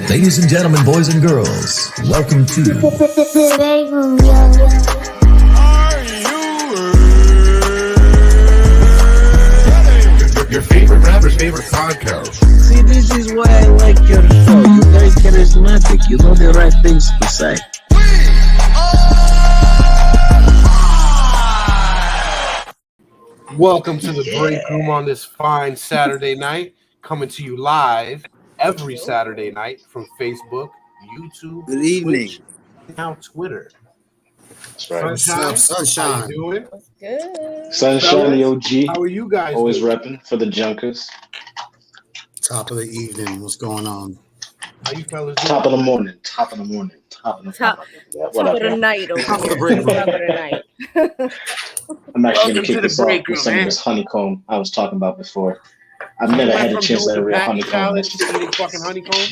Ladies and gentlemen, boys and girls, welcome to BREAKROOM, Your favorite rapper's favorite podcast. See, this is why I like your show. You guys charismatic. You know the right things to say. Welcome to the break room on this fine Saturday night. Coming to you live every Saturday night from Facebook, YouTube, Good evening. Twitch, now Twitter. That's right. Sunshine. How you doing? What's good? Sunshine, the OG. How are you guys? Always doing? repping for the Junkers. Top of the evening. What's going on? How you fellas doing? Top of the morning. Top of the morning. Top of the Top, morning. Yeah, top of the whatever. night over Top of the here. break room. Top of the night. I'm actually going Welcome to to kick the this off break with room, some man. of this honeycomb I was talking about before. I've never had a chance at a real honeycomb. Challenge to eating fucking honeycomb.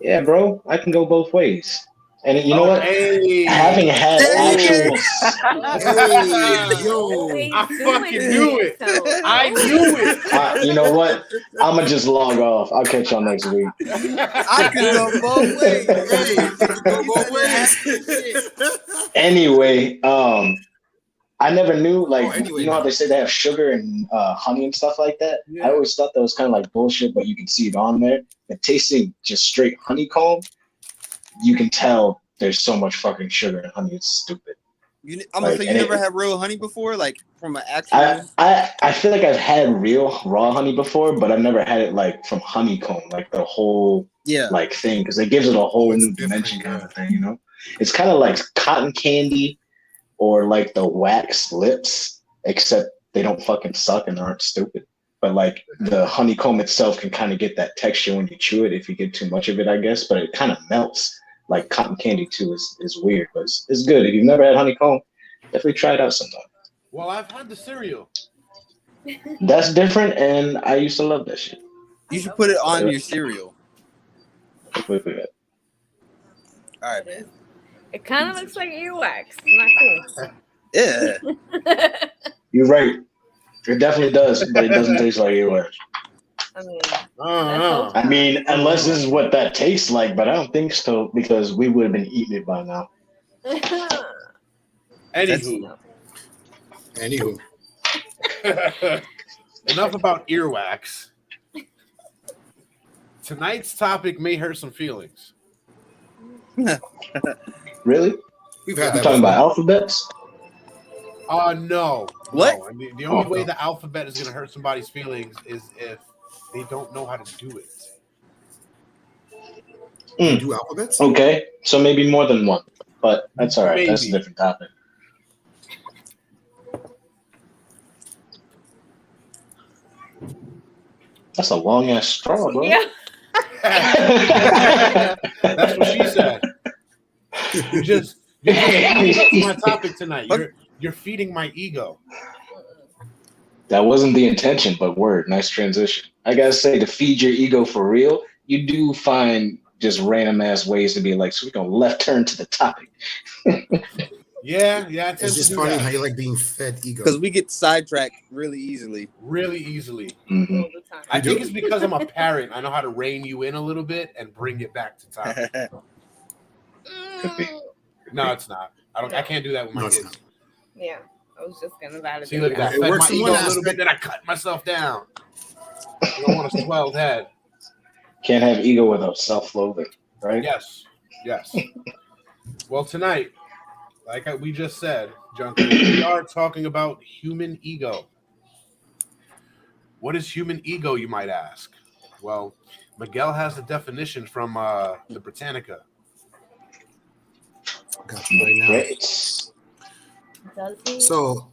Yeah, bro. I can go both ways. And you know what? Hey. Having had actual... Hey, yo. I fucking knew it. I knew it. You know what? I'm going to just log off. I'll catch y'all next week. I can go both ways. Hey, I can go both ways. Anyway, I never knew, like, Anyway, you know how they say they have sugar and honey and stuff like that? Yeah. I always thought that was kind of like bullshit, but you can see it on there. But tasting just straight honeycomb, you can tell there's so much fucking sugar and honey. It's stupid. I'm gonna say you and never it- had real honey before, like from an actual. I feel like I've had real raw honey before, but I've never had it like from honeycomb, like the whole Yeah. like thing, because it gives it a whole It's new different, dimension kind yeah. of thing, you know? It's kind of like cotton candy or like the wax lips, except they don't fucking suck and aren't stupid. But like the honeycomb itself can kind of get that texture when you chew it if you get too much of it, I guess. But it kind of melts like cotton candy too. Is weird, but it's good. If you've never had honeycomb, definitely try it out sometime. Well, I've had the cereal. That's different, and I used to love that shit. You should put it on your cereal. Wait. All right, man. It kind of looks like earwax. Not Yeah. cool. You're right. It definitely does, but it doesn't taste like earwax. I mean, I mean, unless this is what that tastes like, but I don't think so because we would have been eating it by now. Anywho, Anywho, enough about earwax. Tonight's topic may hurt some feelings. Really? we've You had that talking before. about alphabets? No. What? No. I mean, the only Oh, way no. the alphabet is going to hurt somebody's feelings is if they don't know how to do it. Do alphabets? Okay, so maybe more than one, but that's all right. That's a Maybe. different topic. That's a long ass straw, bro. yeah. That's what she said. You just my topic tonight. You're feeding my ego. That wasn't the intention, but word, nice transition. I gotta say, to feed your ego for real, you do find just random ass ways to be like, so we're gonna left turn to the topic. Yeah. I tend It's to just do funny that how you like being fed ego. Because we get sidetracked really easily. really easily. Mhm. All the time. I You think do? it's because I'm a parent. I know how to rein you in a little bit and bring it back to topic. Could be. No, it's not. I can't do that with my No, it's kids. Yeah. I was just going to validate See, look at that. It Fed works my in ego one a little bit, aspect. then I cut myself down. I don't want a swelled head. Can't have ego without self-loathing, right? Yes. Well, tonight, like we just said, Junkie, we are talking about human ego. What is human ego, you might ask? Well, Miguel has the definition from the Britannica. Got you right now. Great. Does he? So,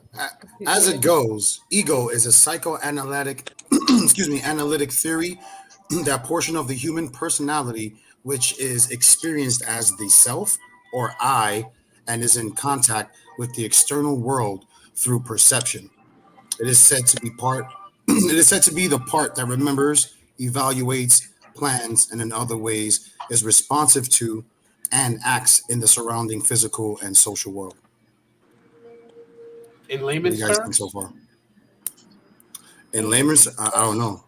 as it goes, ego is a psychoanalytic, analytic theory that portion of the human personality which is experienced as the self or I and is in contact with the external world through perception. It is said to be the part that remembers, evaluates, plans, and in other ways is responsive to and acts in the surrounding physical and social world. In What do layman's you guys think terms, so far? In layman's, I don't know.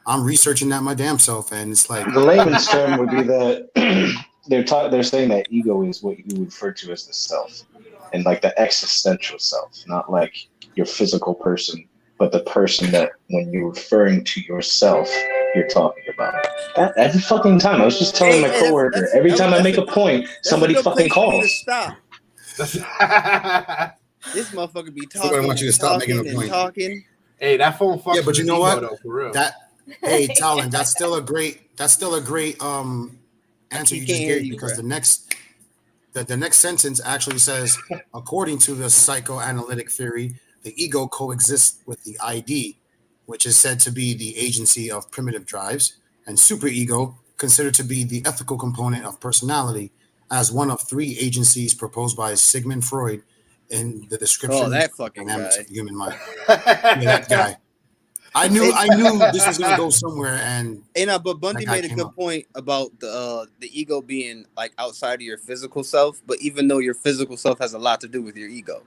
I'm researching that my damn self, and it's like The layman's term would be that they're saying that ego is what you refer to as the self, and like the existential self, not like your physical person, but the person that when you're referring to yourself, you're talking about. That every fucking time. I was just telling my coworker, every time I make a point, somebody fucking calls. Stop. That's- This motherfucker be talking. Somebody wants you to stop making a and point. talking. Hey, that phone fucks. Yeah, but with you know ego, what? Though, for real. Hey, Talon, that's still a great answer you just gave, because the next sentence actually says, according to the psychoanalytic theory, the ego coexists with the ID, which is said to be the agency of primitive drives, and superego, considered to be the ethical component of personality, as one of three agencies proposed by Sigmund Freud in the description that of fucking dynamics guy. of the human mind. Yeah, that guy. I knew this was gonna go somewhere, and But Bundy that guy made a came good up. point about the ego being like outside of your physical self, but even though your physical self has a lot to do with your ego,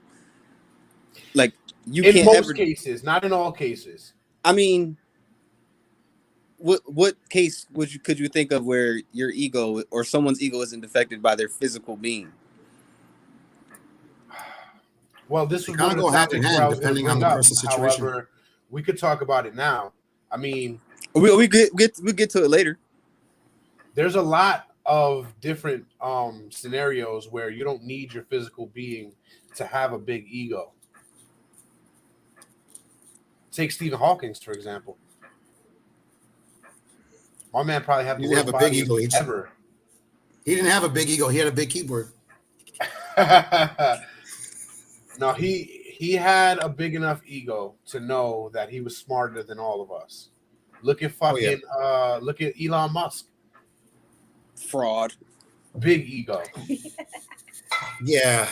like you in can't most cases, not in all cases. I mean, what case could you think of where your ego or someone's ego isn't affected by their physical being? Well, this They was kinda one of go the hand in topics hand, where I was going to depending on bring the up. person's situation. However, we could talk about it now. I mean, We get to it later. there's a lot of different scenarios where you don't need your physical being to have a big ego. Take Stephen Hawking, for example. My man probably had He the didn't worst have a big body ego. ever. He didn't have a big ego. He had a big keyboard. No, he had a big enough ego to know that he was smarter than all of us. Look at fucking look at Elon Musk. Fraud. Big ego. Yeah,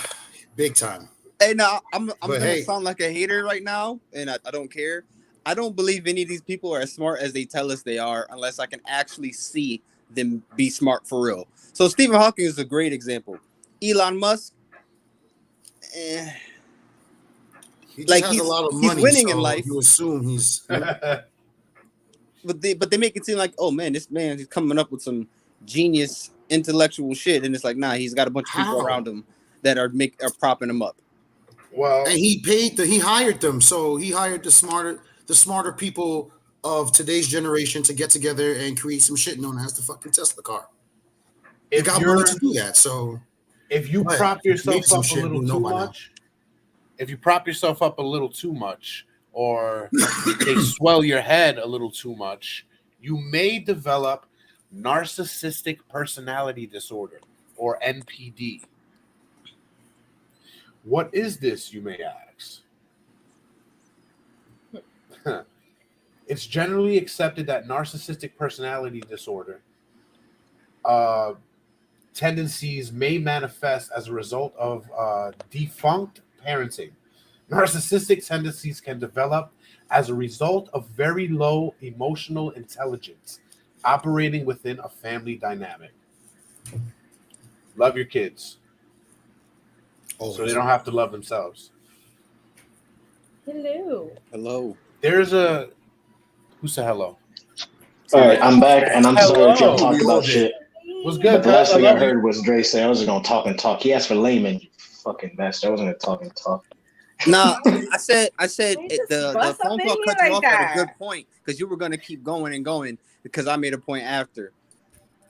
big time. Hey, now I'm gonna hey. sound like a hater right now, and I don't care. I don't believe any of these people are as smart as they tell us they are, unless I can actually see them be smart for real. So Stephen Hawking is a great example. Elon Musk, He just like has a lot of he's money, winning so in life. you assume he's. But they make it seem like, oh man, this man is coming up with some genius intellectual shit, and it's like, nah, he's got a bunch of people around him that are propping him up. Well, and he hired them, so he hired the smarter people of today's generation to get together and create some shit known as the fucking Tesla car. He got money to do that, so if you prop yourself up a little too much, or they swell your head a little too much, you may develop narcissistic personality disorder, or NPD. What is this, you may ask? It's generally accepted that narcissistic personality disorder tendencies may manifest as a result of defunct parenting. Narcissistic tendencies can develop as a result of very low emotional intelligence operating within a family dynamic. Love your kids so they don't have to love themselves. Hello. There's a... Who said hello? All right, I'm back, and I'm sorry if y'all talked about shit. What's good? But the last thing I heard was Dre say I was going to talk and talk. He asked for layman, you fucking bastard. I wasn't going to talk and talk. No, I said the bust phone up call in cut here you off like at a that. good point because you were going to keep going and going because I made a point after.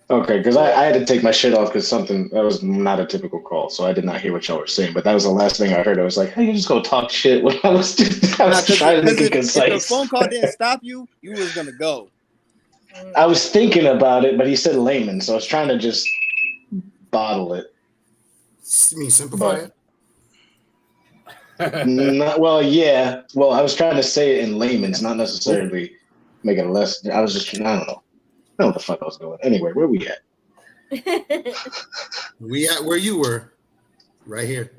Okay, because I had to take my shit off because that was not a typical call, so I did not hear what y'all were saying. But that was the last thing I heard. I was like, hey, you just go talk shit when I was trying to make it concise. If the phone call didn't stop you, you was going to go. I was thinking about it, but he said layman, so I was trying to just bottle it. You mean simplify it? Well, yeah. Well, I was trying to say it in layman's, not necessarily make it less. I was just, I don't know. I don't know what the fuck I was going. Anyway, where we at? We at where you were, right here.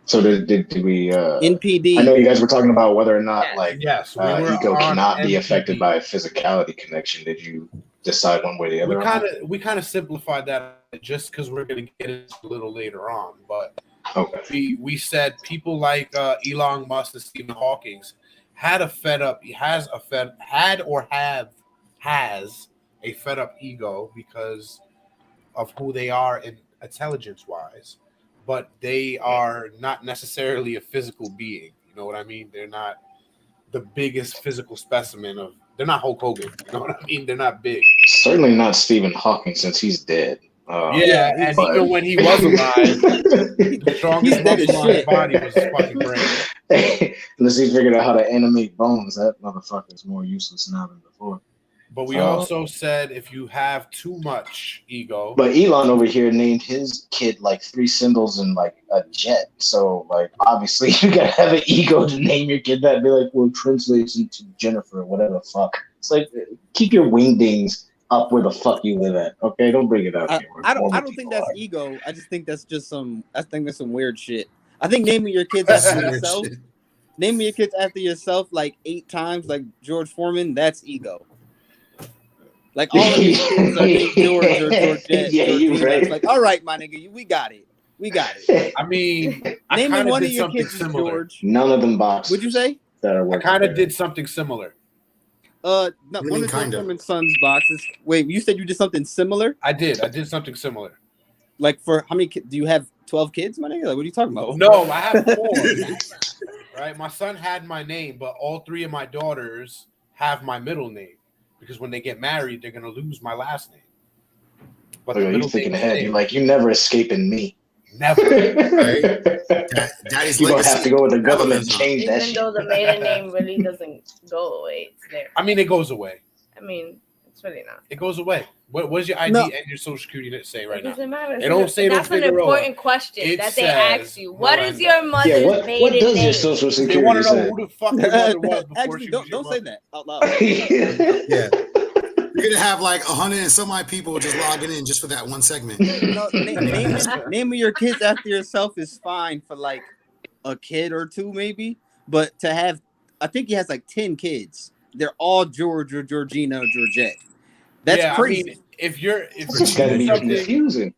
So did we? NPD. I know you guys were talking about whether or not ego on cannot be NPD. affected by a physicality connection. Did you decide one way or the other? We kind of simplified that just because we're going to get into a little later on, but okay. we said people like Elon Musk and Stephen Hawking has a fed up ego because of who they are in intelligence wise, but they are not necessarily a physical being. You know what I mean? They're not the biggest physical specimen of. They're not Hulk Hogan. You know what I mean? They're not big. Certainly not Stephen Hawking since he's dead. Yeah, and even when he was alive, the strongest muscle on his body was his fucking brain. Unless he figured out how to animate bones, that motherfucker is more useless now than before. But we also said if you have too much ego. But Elon over here named his kid like 3 symbols and like a jet. So like obviously you gotta have an ego to name your kid that. Be like, well, it translates into Jennifer or whatever the fuck. It's like keep your wingdings up where the fuck you live at. Okay, don't bring it up here. I don't think that's ego. I just think that's just some. I think that's some weird shit. I think naming your kids after yourself, naming your kids after yourself like 8 times, like George Foreman, that's ego. Like all of these kids are named George or Georgette. Yeah, George you right. Like, all right, my nigga, we got it. We got it. I mean, naming one of your something kids similar. George. None of them boxes. Would you say? That are I working kind of there. did something similar. No, What do you one mean, of George kinda? Foreman's son's boxes. Wait, you said you did something similar? I did something similar. Like for how many kids? Do you have 12 kids, my nigga? Like, what are you talking about? No, I have 4. Right, my son had my name, but all 3 of my daughters have my middle name because when they get married, they're gonna lose my last name. But Oh, the you're middle thinking name ahead. is You're like, you never escaping me. never. Daddy's You gonna legacy. have to go with the government and Capitalism. change that Even shit. though the maiden name really doesn't go away, it's there. I mean, it goes away. I mean, it's really not. It goes away. What does your ID No. and your social security say right It now? doesn't matter. It don't say That's no an Figueroa. important question It that they says ask you. What is Miranda. your mother's Yeah, what maiden does name? your social They want security to know say? who the fuck your mother was before Actually, she was don't your say mother. that out loud. Yeah. You're gonna have like 100 and some odd people just logging in just for that one segment. No, naming your kids after yourself is fine for like a kid or 2, maybe. But to have, I think he has like 10 kids. They're all George or Georgina or Georgette. That's crazy. I mean, if you It's gotta do be something, confusing.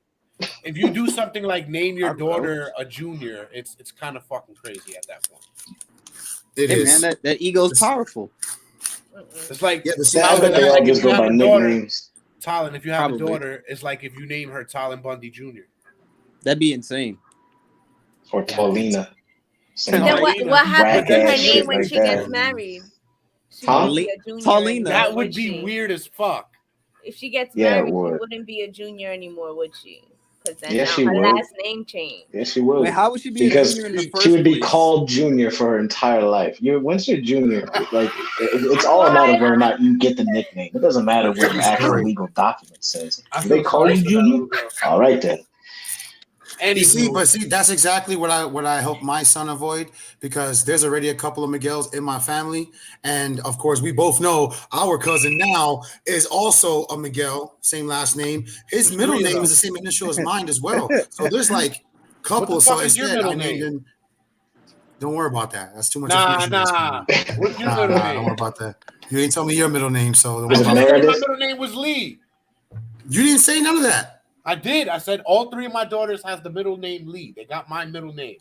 if you do something like name your I don't know. daughter a junior, it's kind of fucking crazy at that point. It Hey, is. man, that ego is powerful. It's like Yeah, the I bet they all just go by nicknames. Talon. If you have Probably. a daughter, it's like if you name her Talon Bundy Jr. That'd be insane. Or Paulina. Then No, what happens to her Whack-ass name shit when like she that. gets married? She Huh? would be a junior Paulina. anymore, That would be she? weird as fuck. If she gets Yeah, it married, would. she wouldn't be a junior anymore, would she? Because then Yes, she now her would. last name changed. Yes, she would. Wait, how would she be a Because junior in the first she would be place? called junior for her entire life. Once you're junior, like it's all a matter of whether or not you get the nickname. It doesn't matter what the actual legal document says. I If they feel call sorry you for that junior, little girl. all right then. You see, Anywho, but see, that's exactly what I hope my son avoid, because there's already a couple of Miguels in my family, and of course we both know our cousin now is also a Miguel, same last name. His middle three of name them. is the same initial as mine as well. So there's like couples. fuck So is your instead, middle I named name? him. Don't worry about that. That's too much nah. information. What's your Nah, middle don't worry name? about that. You ain't tell me your middle name, so don't Is worry it about that. Meredith? My middle name was Lee. You didn't say none of that. I did. I said all 3 of my daughters has the middle name Lee. They got my middle name.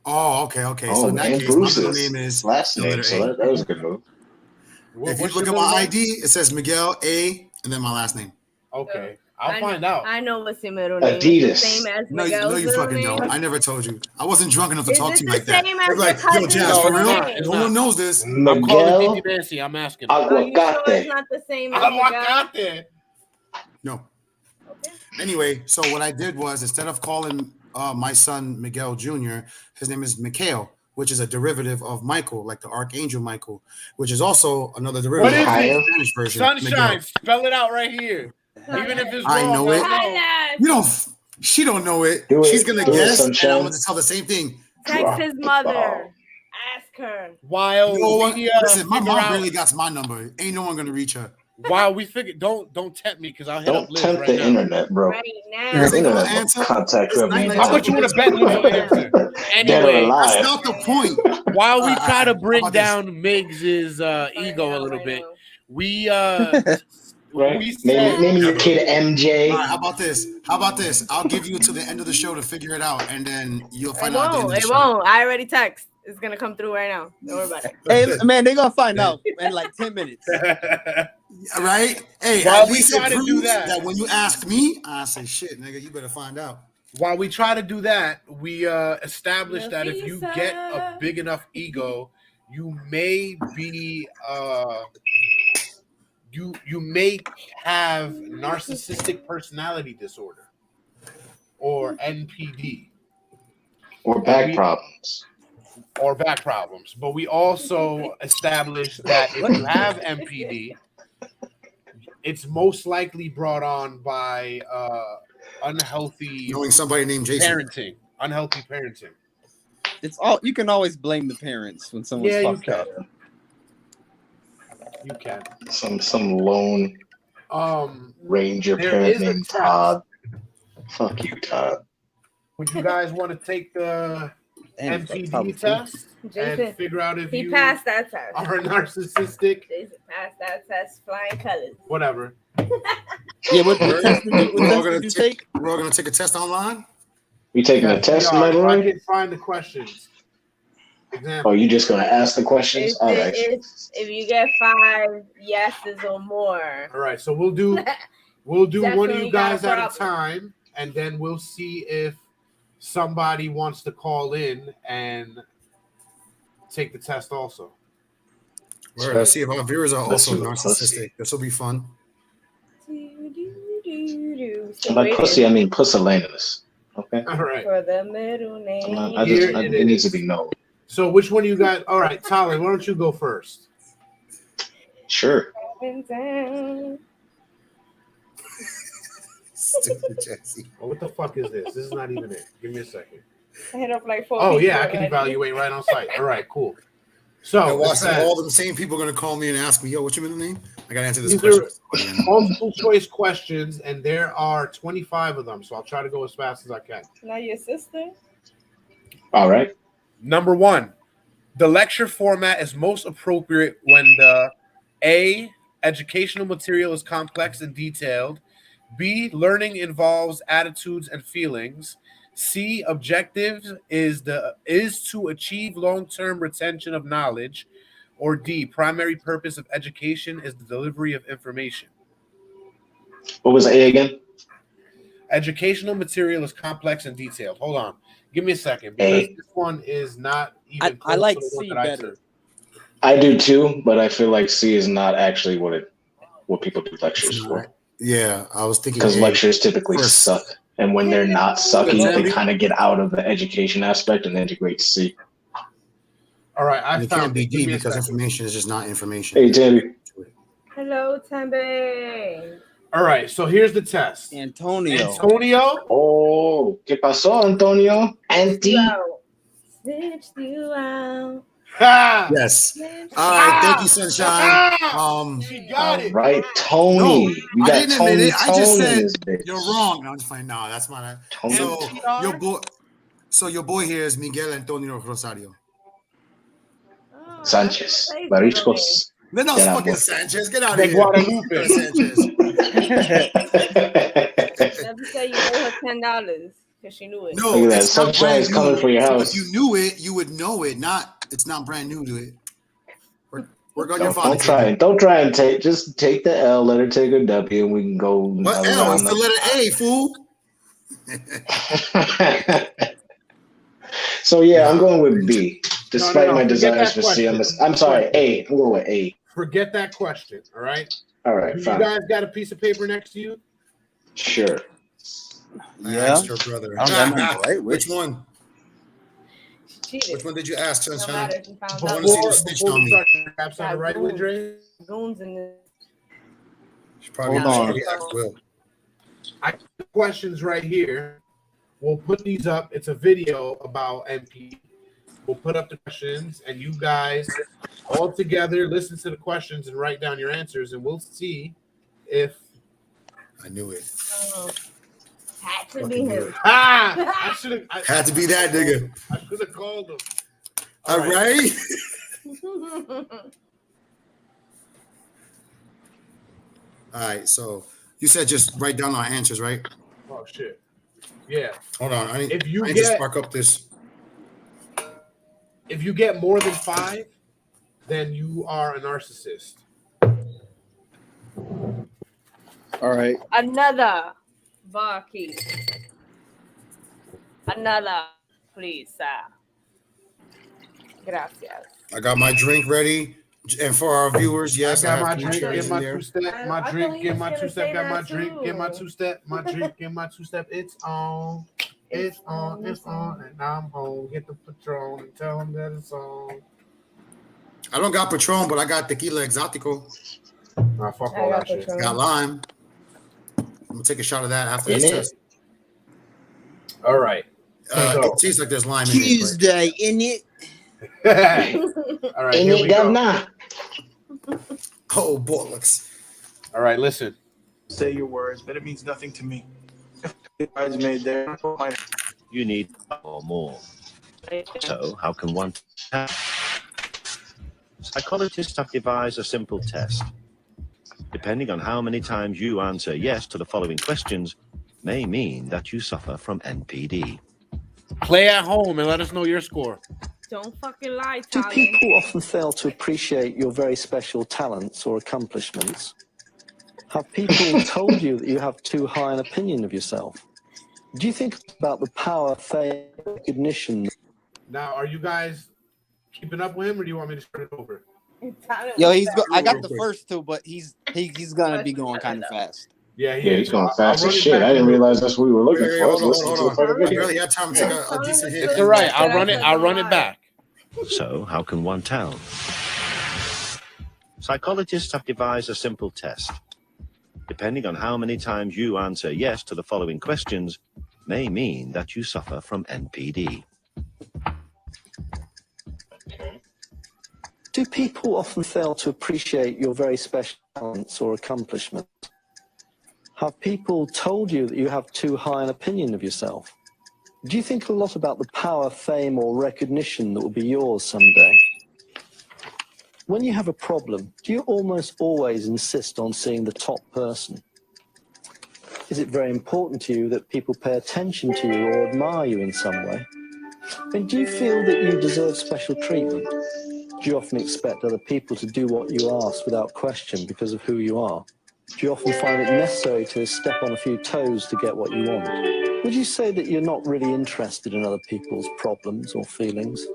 Oh, okay. So Oh, in that and case, my middle Bruce's name is Oh, last the name, letter so A. that was a good move. If you What's look your at my middle name? ID, it says Miguel A, and then my last name. Okay, I'll find out. I know what's your middle name. Adidas. It's the same as No, Miguel's you middle fucking name. don't. I never told you. I wasn't drunk enough to Is talk it to you the like that. same They're as like, your yo, cousin's Jazz, for middle real? name? It's No not. one knows this. I'm calling Miguel Titi Nancy. I'm asking. Are you sure it's Aguacate. not the same as Miguel? Aguacate. No. Okay. Anyway, so what I did was, instead of calling my son Miguel Jr., his name is Mikhail, which is a derivative of Michael, like the Archangel Michael, which is also another derivative What is of the it? Spanish version. Sunshine. Miguel. Spell it out right here. Even if it's I wrong, know it. Highlights. You don't. She don't know it. Do it. She's gonna Do it, guess, and I'm Sunshine. gonna tell the same thing. Text his mother. Ask her. While You know what? we Listen, my figure mom out, barely got my number. Ain't no one gonna reach her. while we figure, don't tempt me because I'll hit Don't up Liz tempt right the now. internet, bro. Right The now. Yes, internet gonna will answer. contact It's whoever you 9:00. How much you want to bet Liz will answer? Dead or Anyway, alive. That's not the point. while we try to How bring about this? down Miggs's ego a little bit, we Right? we said Name your kid MJ. All right, how about this? I'll give you to the end of the show to figure it out, and then you'll It find out at the end won't. of the It show. won't. I already text. It's gonna come through right now. Don't worry about it. Hey, man, they're gonna find out in like 10 minutes. Right? Hey, While at we least try it to do proves that- that when you ask me, I say, shit, nigga, you better find out. While we try to do that, we established that if you Nafisa. get a big enough ego, you may be you may have narcissistic personality disorder or NPD Or back problems. or back problems. But we also established that if you have NPD, it's most likely brought on by unhealthy Knowing somebody named Jason. parenting. Unhealthy parenting. It's all you can always blame the parents when someone's Yeah, you fucked up. can. You can. Some lone ranger there parent is a named test. Todd. Fuck you, Todd. Would you guys want to take the Damn, NPD test Jason, and figure out if he you passed that test. are narcissistic? Jason passed that test. Flying colors. Whatever. Yeah, what test did you, what We're all test gonna did you take? We're all gonna take a test online. You taking a test, we are. my If I boy? can find the questions. Example. Oh, you just gonna ask the questions? All right. If you get 5 yeses or more, All right. So we'll do one of Definitely you got a guys at a problem. time, and then we'll see if somebody wants to call in and take the test also. All right, let's see if our viewers are Let's also see. narcissistic. This will be fun. So And by wait pussy, I mean pussillanimous. Okay? All right. for the middle name. It needs to be known. So which one you got? All right, Tyler, why don't you go first? Sure. Stupid Jesse. Oh, what the fuck is this? This is not even it. Give me a second. I hit up like 4 Oh, people yeah, I can already. evaluate right on site. All right, cool. I So, watch it says, all the same people are gonna call me and ask me, yo, what's your middle name? I gotta answer this These question. multiple choice questions, and there are 25 of them, so I'll try to go as fast as I can. Not your sister? All right. Number 1, the lecture format is most appropriate when the A, educational material is complex and detailed, B, learning involves attitudes and feelings, C, objective is to achieve long-term retention of knowledge, or D, primary purpose of education is the delivery of information. What was A again? Educational material is complex and detailed. Hold on. Give me a second, because A. this one is not even I like to the one C that I better. took. I do too, but I feel like C is not actually what people do lectures for. Yeah, I was thinking Because A. lectures typically First. suck. And when they're not sucky, Sandy? they kind of get out of the education aspect and integrate C. All right, I It can't found be it. Give D me a because second. information is just not information. Hey, Tammy. Hello, Tembe. All right, so here's the test. Antonio. Antonio, Oh, ¿qué pasó, Antonio? Auntie? Snitched you out. ha! Yes. Snitched All right, thank you, Sunshine. She got it. Right, Tony. No, You I got didn't admit Tony it. I just Tone in said this bitch. you're wrong. No, I'm just fine. No, that's my. Tony. So your boy here is Miguel Antonio Rosario. Oh, Sanchez. that's a Mariscos. No, no, Get out, fucking boy. Sanchez. Get out De of here. Guadalupe. Sanchez. Never say you owe her $10 because she knew it. No, Look at that. it's not Sunshine is brand coming new. for your So house. if you knew it, you would know it. It's not brand new to it. Work on your father. Don't try and take. Just take the L. Let her take her W, and we can go. What L? It's the letter A, fool. So yeah, I'm going with B. Despite my Forget desires that for C, question. I'm sorry, A. I'm going with A. Forget that question, all right? All right, You fine. guys got a piece of paper next to you? Sure. I Yeah. asked your brother. I don't know, right? Which one? She cheated. Which one did you ask, No Sunshine? matter if you found I out. wanna see the snitch Before on we me. start, perhaps on the right way, Dre? Goons in this. She probably Hold on. already asked Will. I have the questions right here. We'll put these up. It's a video about MP. We'll put up the questions, and you guys all together listen to the questions and write down your answers, and we'll see if. I knew it. Had to be Fucking him. good. I should have. Had to be that nigga. I should have called him. All right. All right. So you said just write down our answers, right? Oh shit. Yeah. Hold on. I need If you to get- spark up this. If you get more than 5, then you are a narcissist. All right. Another barkeep. Another, please, sir. Gracias. I got my drink ready. And for our viewers, yes, I got my have drink, cherries get in my there. 2-step, my drink, get my 2-step, got my drink, get my 2-step, my drink, get my 2-step. It's on, it's on, and I'm home. Get the Patron and tell them that it's on. I don't got Patron, but I got Tequila Exotico. Nah, fuck all that shit. Got lime. I'm gonna take a shot of that after this test. All right. It tastes like there's lime Tuesday, in it. All right, here we go. Oh, bollocks. All right, listen. Say your words, but it means nothing to me. It's made there. You need or more. So, how can one tell? Psychologists have devised a simple test. Depending on how many times you answer yes to the following questions, may mean that you suffer from NPD. Play at home and let us know your score. Don't fucking lie, Do Tyler. people often fail to appreciate your very special talents or accomplishments? Have people told you that you have too high an opinion of yourself? Do you think about the power, fame, recognition? Now, are you guys keeping up with him, or do you want me to start it over? Yo, I got the first 2, but he's gonna be going kind of fast. Yeah, he's going fast as shit. I didn't realize that's what we were looking for. Hold on. I barely had time to take a decent hit. It's all right. I'll run it back. So, how can one tell? Psychologists have devised a simple test. Depending on how many times you answer yes to the following questions, may mean that you suffer from NPD. Do people often fail to appreciate your very special talents or accomplishments? Have people told you that you have too high an opinion of yourself? Do you think a lot about the power, fame, or recognition that will be yours someday? When you have a problem, do you almost always insist on seeing the top person? Is it very important to you that people pay attention to you or admire you in some way? And do you feel that you deserve special treatment? Do you often expect other people to do what you ask without question because of who you are? Do you often find it necessary to step on a few toes to get what you want? Would you say that you're not really interested in other people's problems or feelings?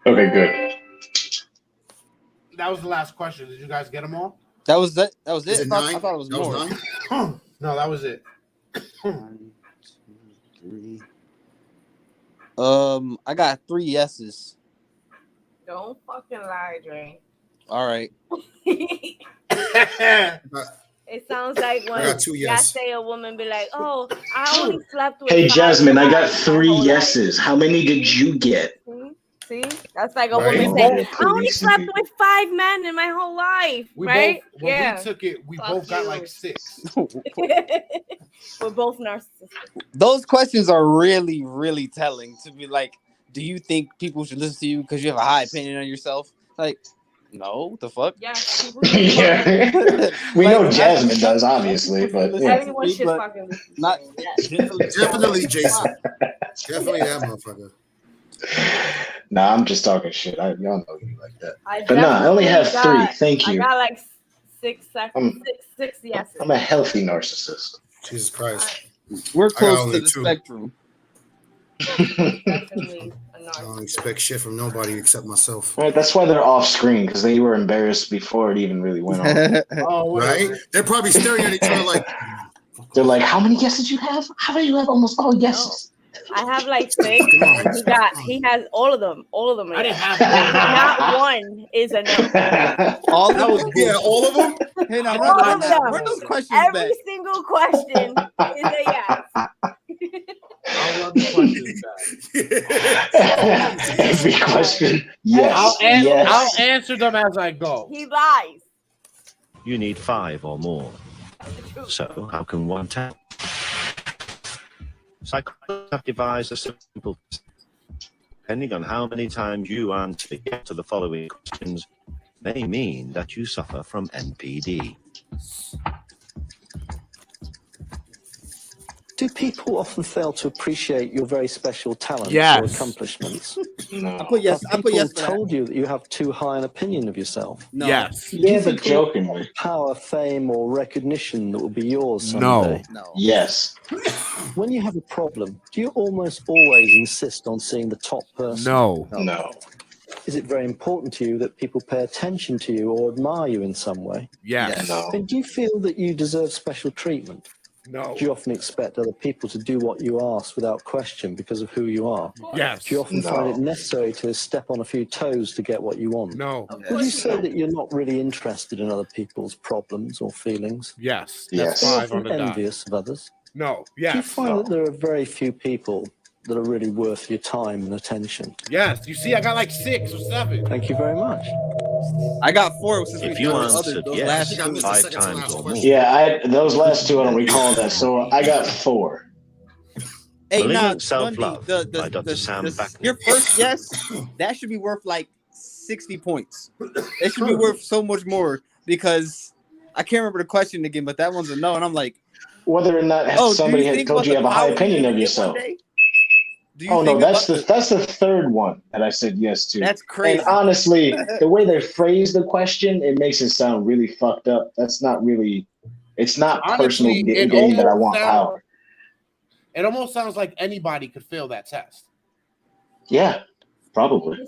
Okay, good. That was the last question. Did you guys get them all? That was it. I thought it was more. No, that was it. 1, 2, 3. I got 3 yeses. Don't fucking lie, Dre. All right. It sounds like when y'all say a woman be like, "Oh, I only slept with." Hey, 5 Jasmine, I got guys 3 my whole yeses. life. How many did you get? See? That's like a Right. woman saying, "I only slept with 5 men in my whole life." We right? both, when we took it, we both got like 6. We're both narcissists. Those questions are really, really telling to be like, do you think people should listen to you because you have a high opinion on yourself? Like, no, the fuck? Yeah. Yeah. We know Jasmine does, obviously, but yeah. Everyone should fucking listen. Not Definitely Jason. Definitely that motherfucker. Nah, I'm just talking shit. Y'all know you like that. But no, I only have 3. Thank you. I got like 6 seconds. Six yeses. I'm a healthy narcissist. Jesus Christ. We're close to the spectrum. Definitely I don't expect shit from nobody except myself. Right, that's why they're off screen, because they were embarrassed before it even really went on. Oh, Right? They're probably staring at each other like. They're like, how many yeses you have? How many you have? Almost all yeses. I have like 6. And he has all of them. All of them. I didn't have not one is a no. All of them? Yeah, all of them? Hey, now, All of them. run those questions Every back. single question is a yes. I'll run the questions back. Every question, yes. I'll answer them as I go. He lies. You need 5 or more. So, how can one tell? Psychologists have devised a simple test. Depending on how many times you answer yes to the following questions, may mean that you suffer from NPD. Do people often fail to appreciate your very special talents or accomplishments? No. I put yes. Have I put yes. people told you that you have too high an opinion of yourself? No. Yes. Do you think jokingly. Power, fame, or recognition that will be yours someday? No. Yes. When you have a problem, do you almost always insist on seeing the top person? No. Is it very important to you that people pay attention to you or admire you in some way? Yes. No. And do you feel that you deserve special treatment? No. Do you often expect other people to do what you ask without question because of who you are? Yes. Do you often find it necessary to step on a few toes to get what you want? No. Would you say that you're not really interested in other people's problems or feelings? Yes. Yes. That's Are you 5 on often the dot. envious of others? No. Do you Yes. find that there are very few people that are really worth your time and attention? Yes. You see, I got like 6 or 7. Thank you very much. I got 4. Since If we you got the answered those yes last 5 two. times or more, Yeah, those last 2 I don't recall that. So I got 4. Hey, Malignant nah, Self-Love Bundy, by Dr. Sam Backman. your first yes, that should be worth like 60 points. It should be worth so much more because I can't remember the question again, but that one's a no, and I'm like, Whether or not somebody has told you have a high opinion of yourself. Oh no, that's the third one that I said yes to. That's crazy. And honestly, the way they phrase the question, it makes it sound really fucked up. That's not really. It's not personal game that I want power. It almost sounds like anybody could fail that test. Yeah, probably.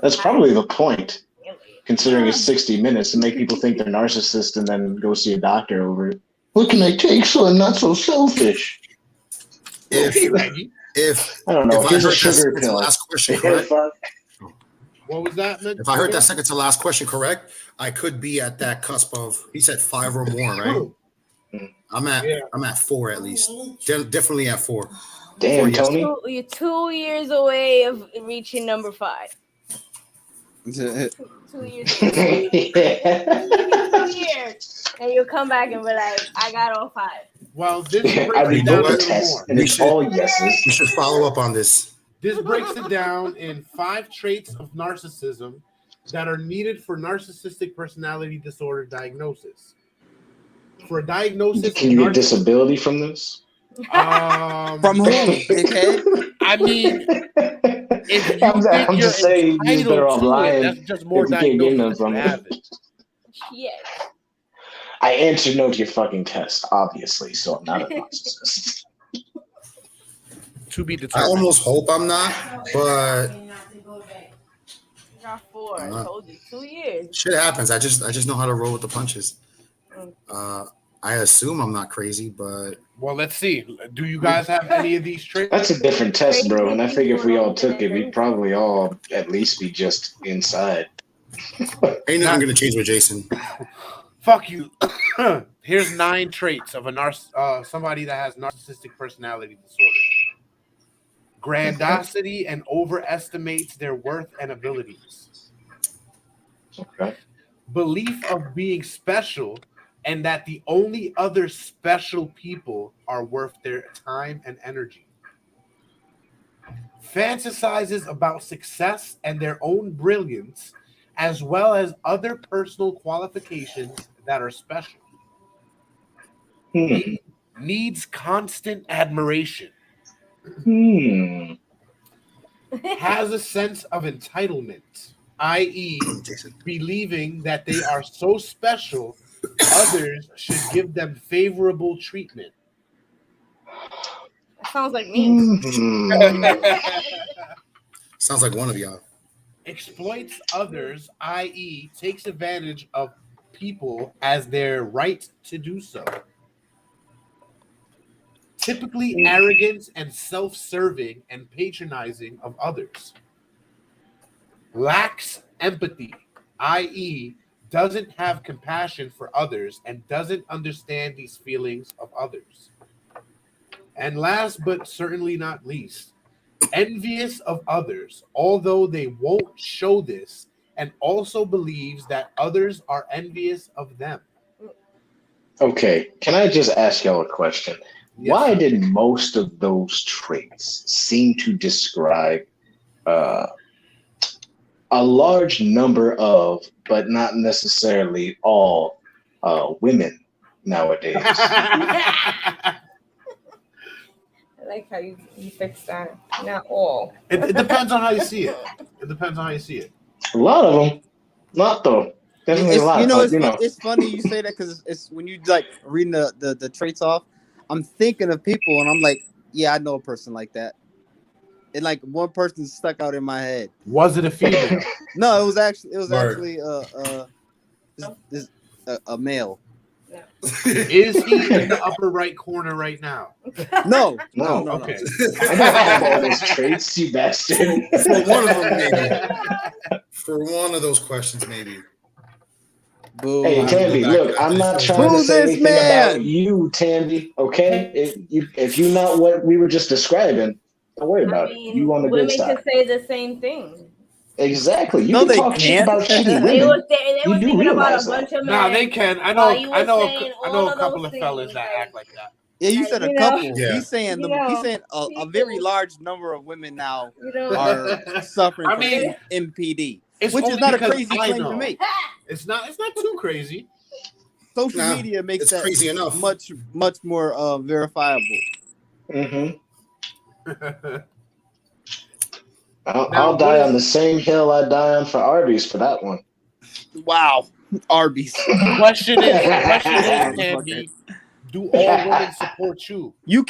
That's probably the point. Considering it's 60 minutes to make people think they're narcissists and then go see a doctor over it. What can I take so I'm not so selfish? If I don't know, if here's I a heard sugar that pill. last question correct, What was that? if I heard that second to last question correct, I could be at that cusp of. He said 5 or more, right? I'm at 4 at least. Definitely at 4. Damn, Tony. You're 2 years away of reaching number 5. 2 years. 2 years. And you'll come back and be like, I got all 5. Well, this I breaks it down a revoked the little test, more. and it's all yeses. We should follow up on this. This breaks it down in 5 traits of narcissism that are needed for narcissistic personality disorder diagnosis. For a diagnosis, Can you get disability from this? From who? Okay. I mean, if you I'm think just saying, you're entitled better off to it, lying that's just more if you can't get none diagnosis from than it. have it. Yes. I answered no to your fucking test, obviously, so I'm not a narcissist. To be I determined. almost hope I'm not, but You got 4. I told you. 2 years. shit happens. I just know how to roll with the punches. I assume I'm not crazy, but Well, let's see. Do you guys have any of these traits? That's a different test, bro. And I figure if we all took it, we'd probably all at least be just inside. ain't nothing gonna change with Jason. Fuck you. Here's 9 traits of a somebody that has narcissistic personality disorder. Grandiosity and overestimates their worth and abilities. Okay. Belief of being special and that the only other special people are worth their time and energy. Fantasizes about success and their own brilliance, as well as other personal qualifications that are special. Needs constant admiration. Has a sense of entitlement, i.e., believing that they are so special, others should give them favorable treatment. That sounds like me. Sounds like one of y'all. Exploits others, i.e., takes advantage of people as their right to do so. Typically arrogant and self-serving and patronizing of others. Lacks empathy, i.e., doesn't have compassion for others and doesn't understand these feelings of others. And last but certainly not least, envious of others, although they won't show this, and also believes that others are envious of them. Okay, can I just ask y'all a question? Yes. Why did most of those traits seem to describe a large number of, but not necessarily all, women nowadays? like how you fix that. Not all. It depends on how you see it. It depends on how you see it. A lot of them, not though. Definitely a lot. It's funny you say that because it's when you like reading the traits off. I'm thinking of people and I'm like, yeah, I know a person like that. And like one person stuck out in my head. Was it a female? No, it was actually a male. Yeah. Is he in the upper right corner right now? No. Okay. I don't have all those traits, you bastard. For one of them, maybe. For one of those questions, maybe. Boo. Hey, Tambi, look, I'm not trying to say anything about you, Tambi, okay? If you're not what we were just describing, don't worry about it. You on the good side. Women can say the same thing. Exactly. You can talk shit about shitty women. They were thinking about a bunch of men. Nah, they can. I know a couple of fellas that act like that. Yeah, you said a couple. Yeah. He's saying a very large number of women now are suffering from MPD, which is not a crazy claim to make. It's not too crazy. Social media makes that crazy enough. much more verifiable. Mm-hmm. I'll die on the same hill I die on for Arby's for that one. Wow, Arby's. Question is, Tambi, do all women support you? You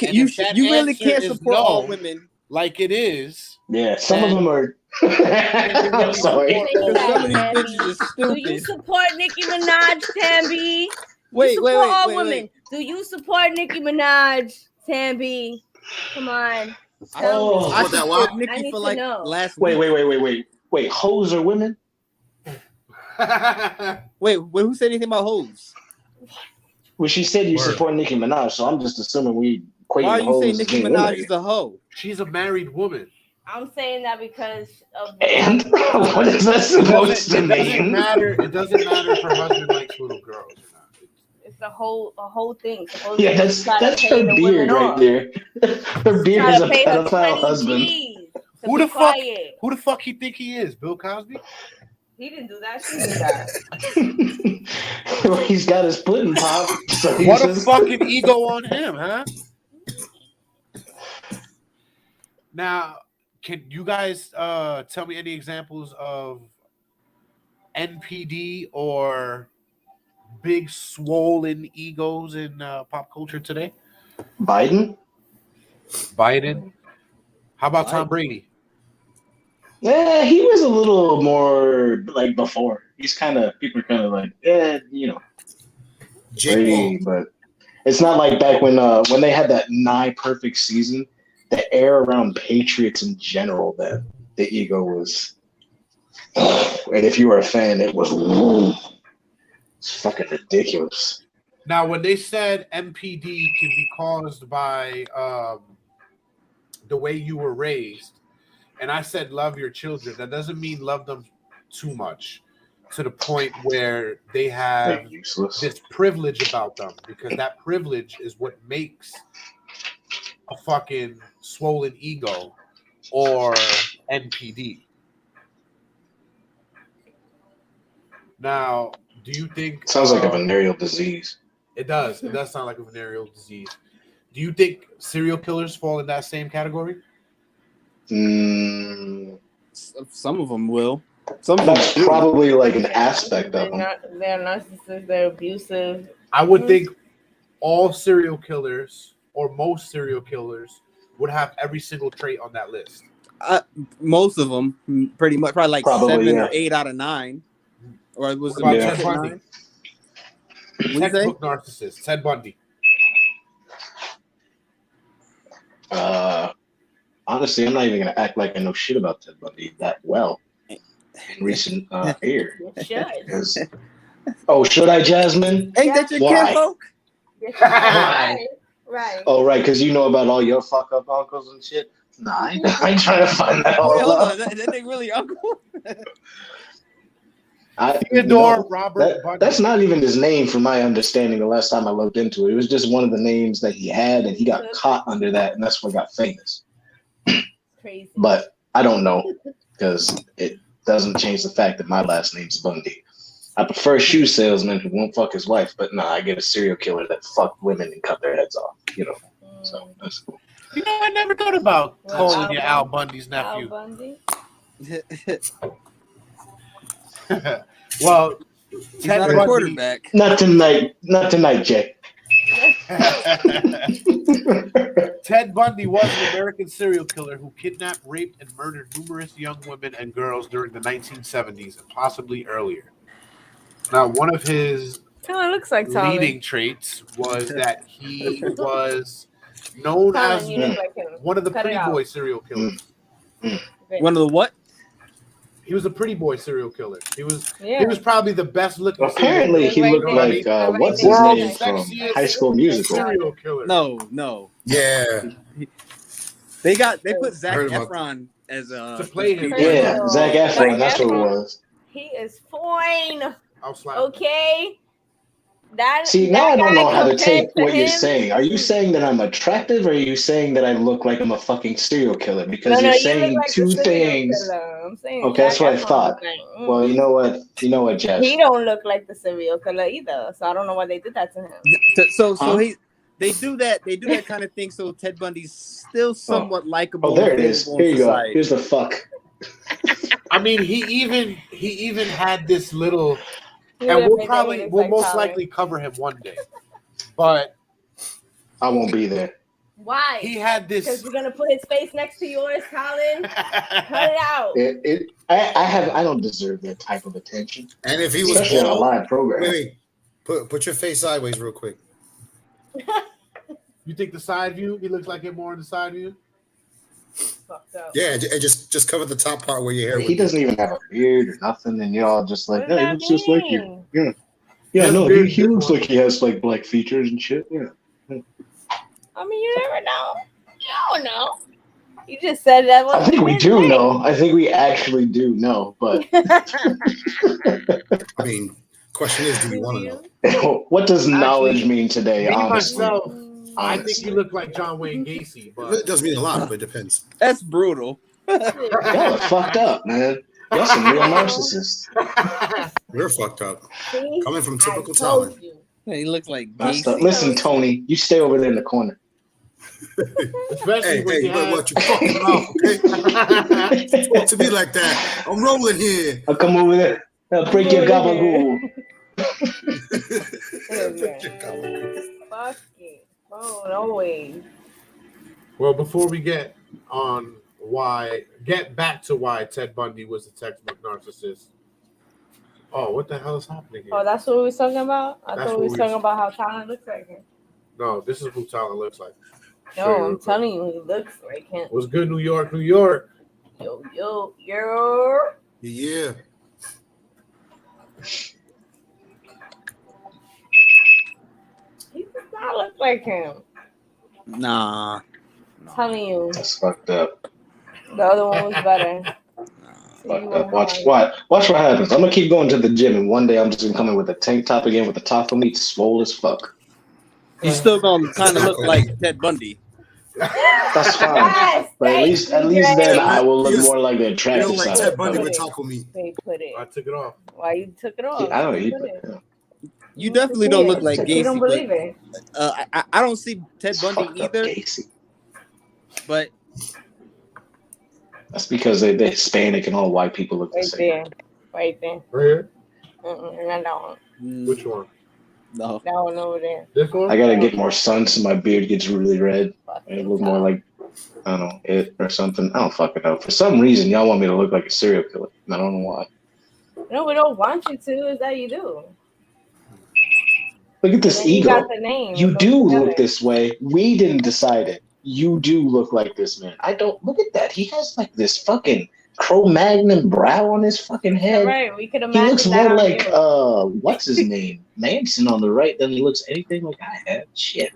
really can't support all women like it is. Yeah, some of them are. I'm sorry. Do you support Nicki Minaj, Tambi? Wait. Women. Do you support Nicki Minaj, Tambi? Come on. I support Nicki for like last week. Wait. Hoes are women? Wait, who said anything about hoes? Well, she said you support Nicki Minaj, so I'm just assuming we equate. Why are you saying Nicki Minaj is a hoe? She's a married woman. I'm saying that because of. And what is that supposed to mean? It doesn't matter if her husband likes little girls or not. It's a whole thing. Yeah, that's her beard right there. Her beard is a pedophile husband. Who the fuck he think he is? Bill Cosby? He didn't do that. She did that. He's got his pudding pop. So what a fucking ego on him, huh? Now, can you guys tell me any examples of NPD or big swollen egos in pop culture today? Biden. How about Tom Brady? Yeah, he was a little more like before. People are kind of like, Brady, but it's not like back when they had that nigh perfect season. The air around Patriots in general, that the ego was, and if you were a fan, it was it's fucking ridiculous. Now, when they said MPD can be caused by the way you were raised, and I said love your children, that doesn't mean love them too much to the point where they have this privilege about them, because that privilege is what makes a fucking swollen ego or NPD. Now, do you think sounds like a venereal disease? It does. It does sound like a venereal disease. Do you think serial killers fall in that same category? Some of them will. That's probably like an aspect of them. They're narcissists. They're abusive. I would think all serial killers or most serial killers would have every single trait on that list. Most of them, pretty much, probably like 7 or 8 out of 9. Or was it Ted Bundy? Textbook narcissist, Ted Bundy. Honestly, I'm not even gonna act like I know shit about Ted Bundy that well in recent years. Should I, Jasmine? Ain't that your kinfolk? Right. Oh, right, because you know about all your fuck up uncles and shit. Nah, I ain't trying to find that all out. That nigga really uncle? Robert Bundy. That's not even his name, from my understanding. The last time I looked into it, it was just one of the names that he had, and he got caught under that, and that's what got famous. Crazy. But I don't know, because it doesn't change the fact that my last name's Bundy. I prefer a shoe salesman who won't fuck his wife, but I get a serial killer that fucked women and cut their heads off. So that's cool. You know, I never thought about calling you Al Bundy's nephew. Al Bundy? Well, he's not a quarterback. Not tonight, Jay. Ted Bundy was an American serial killer who kidnapped, raped, and murdered numerous young women and girls during the 1970s and possibly earlier. Now, one of his looks like leading traits was that he was known as one of the pretty boy serial killers. One of the what? He was a pretty boy serial killer. He was probably the best looking. Apparently, he looked like what's his name from High School Musical? Serial killer. No. Yeah. They put Zac Efron as to play him. Yeah, Zac Efron. That's what it was. He is fine. I'll slap. Okay. Now I don't know how to take what you're saying. Are you saying that I'm attractive, or are you saying that I look like I'm a fucking serial killer? Because you're saying two things. Okay, that's what I thought. Well, you know what, Jess? He don't look like the serial killer either, so I don't know why they did that to him. They do that kind of thing. So Ted Bundy's still somewhat likable. Oh, there it is. Here you go. Here's the fuck. I mean, he even had this little. And we'll most likely cover him one day, but I won't be there. Why? He had this. Because we're gonna put his face next to yours, Colin. Cut it out. I don't deserve that type of attention. And if he was especially on a live program, wait, put your face sideways real quick. You think the side view? He looks like it more in the side view. Yeah, and just cover the top part where your hair. He doesn't even have a beard or nothing, and y'all just like, he looks just like you. Yeah. No, he looks like he has like black features and shit. Yeah. I mean, you never know. You don't know. You just said that. I think we do know. I think we actually do know, but I mean, question is, do you want to know? What does knowledge mean today? Honestly. I think you look like John Wayne Gacy, but it does mean a lot, but it depends. That's brutal. Y'all are fucked up, man. Y'all some real narcissists. We're fucked up. Coming from typical talent. Yeah, he looks like Gacy. Listen, Tony, you stay over there in the corner. Hey, what you fucking mouth, okay? Talk to me like that. I'm rolling here. I'll come over there. I'll break your gabagool. Fuck it. Oh, no way. Well, before we get back to why Ted Bundy was a textbook narcissist. Oh, what the hell is happening here? Oh, that's what we was talking about? I thought we was talking about how Tyler looks like him. No, this is who Tyler looks like. No, I'm telling you, he looks like him. What's good, New York, New York? Yo. Yeah. He does not look like him. Nah. I'm telling you. That's fucked up. The other one was better. Watch what happens. I'm gonna keep going to the gym, and one day I'm just gonna come in with a tank top again with the taco meat swole as fuck. He's still gonna kind of look like Ted Bundy. That's fine. Yes, but at least then I will look more like the attractive side. Ted Bundy with taco meat. They put it. I took it off. Why you took it off? I don't eat it. You definitely don't look like Gacy. You don't believe it. I don't see Ted Bundy either. But that's because they're Hispanic and all white people look the same. Right there. Right here? And I don't. Which one? No. That one over there. This one? I gotta get more sun so my beard gets really red. And look more like, I don't know, it or something. I don't fucking know. For some reason, y'all want me to look like a serial killer. I don't know why. No, we don't want you to. Is that you do. Look at this ego. You got the name. You do look this way. We didn't decide it. You do look like this, man. I don't. Look at that. He has like this fucking Cro-Magnon brow on his fucking head. Right. We could imagine. He looks more like what's his name? Manson on the right than he looks anything like I have. Shit.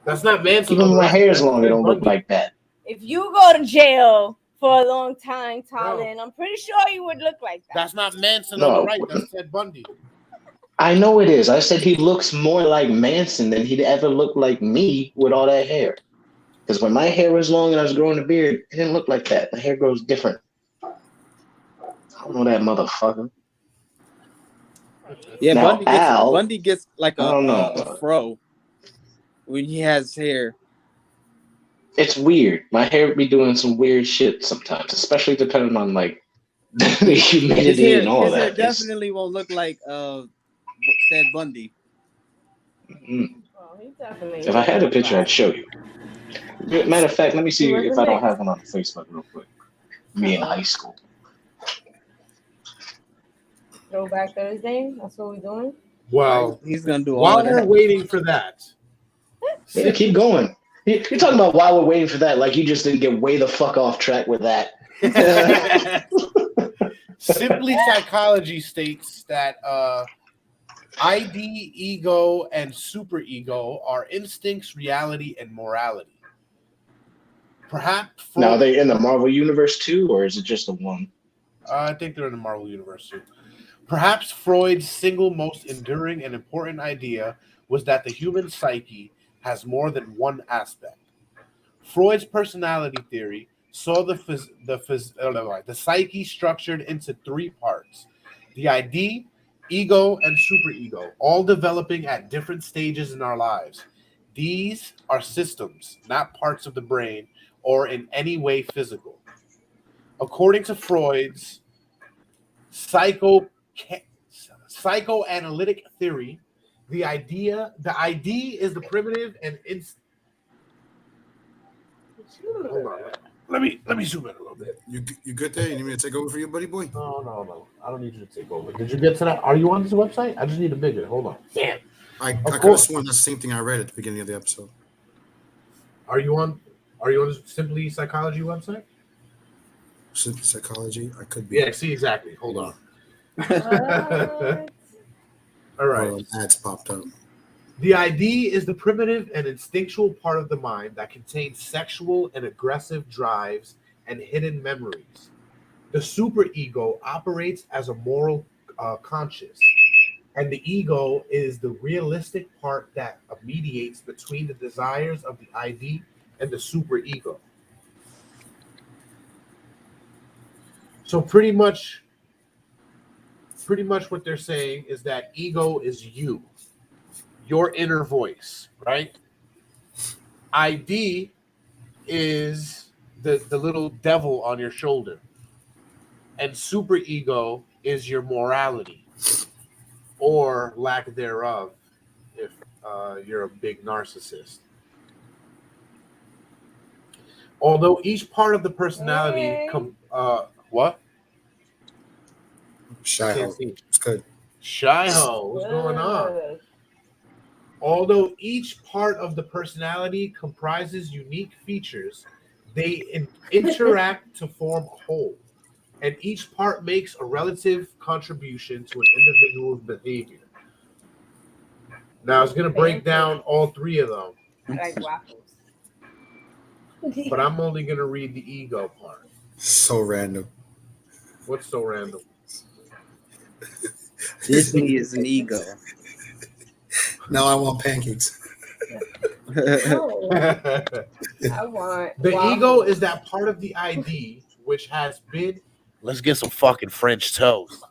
That's not Manson. Even my hair's long, it don't look like that. If you go to jail for a long time, Colin, I'm pretty sure you would look like that. That's not Manson on the right. That's Ted Bundy. I know it is. I said he looks more like Manson than he'd ever look like me with all that hair. Because when my hair was long and I was growing a beard, it didn't look like that. My hair grows different. I don't know that motherfucker. Yeah, now, Bundy gets like a fro when he has hair. It's weird. My hair be doing some weird shit sometimes, especially depending on like the humidity and all his hair that. definitely won't look like Ted Bundy. Mm. Oh, he definitely. If I had a picture, I'd show you. Matter of fact, let me see if I don't have one on Facebook real quick. Me in high school. Throwback Thursday. That's what we're doing. Well, he's gonna do all while of that. we're waiting for that. Yeah, keep going. You're talking about while we're waiting for that, like you just didn't get way the fuck off track with that. Simply Psychology states that ID, ego, and superego are instincts, reality, and morality. Perhaps now, are they in the Marvel universe too, or is it just the one? I think they're in the Marvel universe too. Perhaps Freud's single most enduring and important idea was that the human psyche has more than one aspect. Freud's personality theory saw the psyche structured into three parts: the ID, ego, and superego, all developing at different stages in our lives. These are systems, not parts of the brain or in any way physical. According to Freud's psychoanalytic theory, the ID is the primitive and Hold on. Let me zoom in a little bit. You good there? You need me to take over for you, buddy boy? No. I don't need you to take over. Did you get to that? Are you on this website? I just need a bigger. Hold on. Damn. I could have sworn that's the same thing I read at the beginning of the episode. Are you on the Simply Psychology website? Simply Psychology? I could be. Yeah, see exactly. Hold on. All right. Ads popped up. The ID is the primitive and instinctual part of the mind that contains sexual and aggressive drives and hidden memories. The superego operates as a moral conscious, and the ego is the realistic part that mediates between the desires of the ID and the superego. So pretty much what they're saying is that ego is you. Your inner voice, right? ID is the little devil on your shoulder. And superego is your morality or lack thereof if you're a big narcissist. Although each part of the personality what? Shy-Ho. It's good. Shy-Ho, what's going on? Although each part of the personality comprises unique features, they interact to form a whole, and each part makes a relative contribution to an individual's behavior. Now, I was going to break down all three of them, like waffles. but I'm only going to read the ego part. So random. What's so random? Disney is an ego. Now I want pancakes. No, I want the waffles. ego is that part of the ID which has been. Let's get some fucking French toast.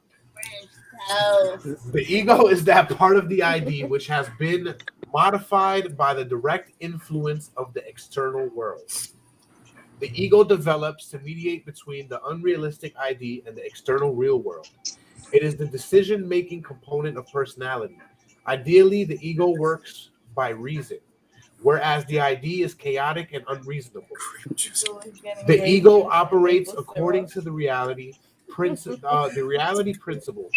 The ego is that part of the ID which has been modified by the direct influence of the external world. The ego develops to mediate between the unrealistic ID and the external real world. It is the decision-making component of personality. Ideally, the ego works by reason, whereas the ID is chaotic and unreasonable. The ego operates according to the reality principle,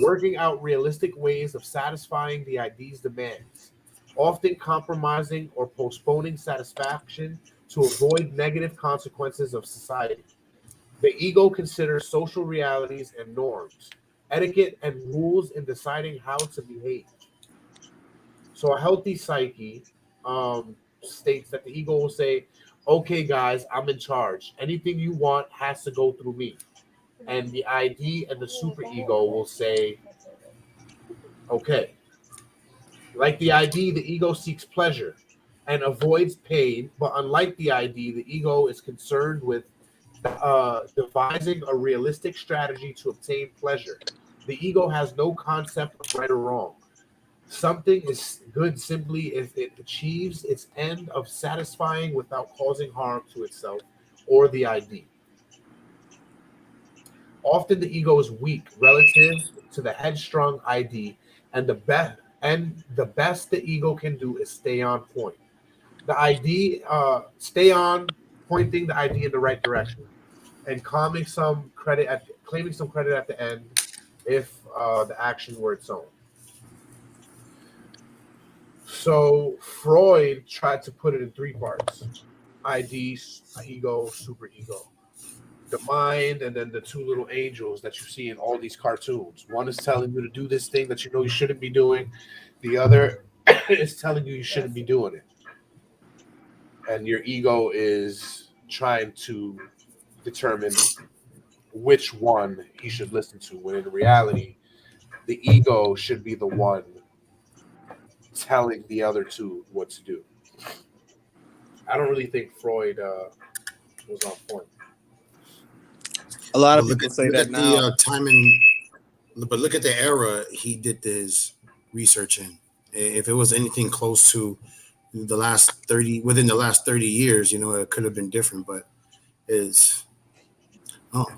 working out realistic ways of satisfying the ID's demands, often compromising or postponing satisfaction to avoid negative consequences of society. The ego considers social realities and norms, etiquette and rules in deciding how to behave. So a healthy psyche states that the ego will say, okay, guys, I'm in charge. Anything you want has to go through me. And the ID and the superego will say, okay. Like the ID, the ego seeks pleasure and avoids pain. But unlike the ID, the ego is concerned with devising a realistic strategy to obtain pleasure. The ego has no concept of right or wrong. Something is good simply if it achieves its end of satisfying without causing harm to itself or the ID. Often the ego is weak relative to the headstrong ID, and the best the ego can do is stay on point. The ID, stay on pointing the ID in the right direction, and claiming some credit at the end if the action were its own. So Freud tried to put it in three parts: ID, ego, superego. The mind, and then the two little angels that you see in all these cartoons. One is telling you to do this thing that you know you shouldn't be doing. The other is telling you shouldn't be doing it. And your ego is trying to determine which one he should listen to, when in reality, the ego should be the one telling the other two what to do. I don't really think Freud was on point. A lot of people say that now. But look at the era he did this research in. If it was anything close to within the last 30 years, it could have been different. But a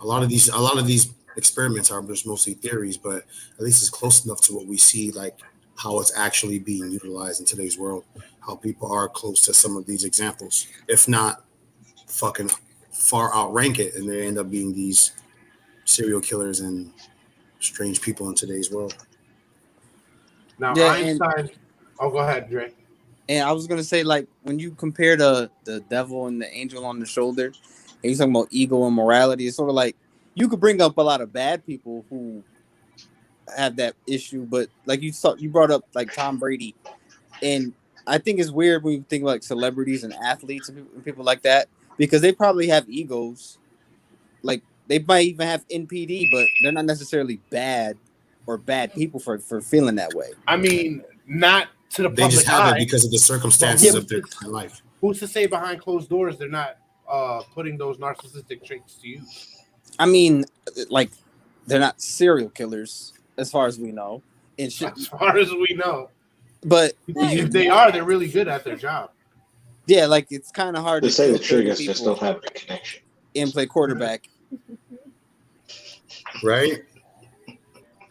lot of these experiments are just mostly theories, but at least it's close enough to what we see, like how it's actually being utilized in today's world. How people are close to some of these examples, if not fucking far outrank it, and they end up being these serial killers and strange people in today's world. Now, Einstein. Go ahead, Dre. And I was gonna say, like, when you compare the devil and the angel on the shoulder, and you're talking about ego and morality, it's sort of like you could bring up a lot of bad people who have that issue, but like you brought up like Tom Brady, and I think it's weird when you think about like celebrities and athletes and people like that, because they probably have egos. Like they might even have NPD, but they're not necessarily bad or bad people for feeling that way. I mean, not to the public eye. They just have it because of the circumstances of their life. Who's to say behind closed doors they're not putting those narcissistic traits to use? I mean, like, they're not serial killers as far as we know. As far as we know. But if they are, they're really good at their job. Yeah, like it's kind of hard to say the triggers just don't have a connection. And play quarterback. Right?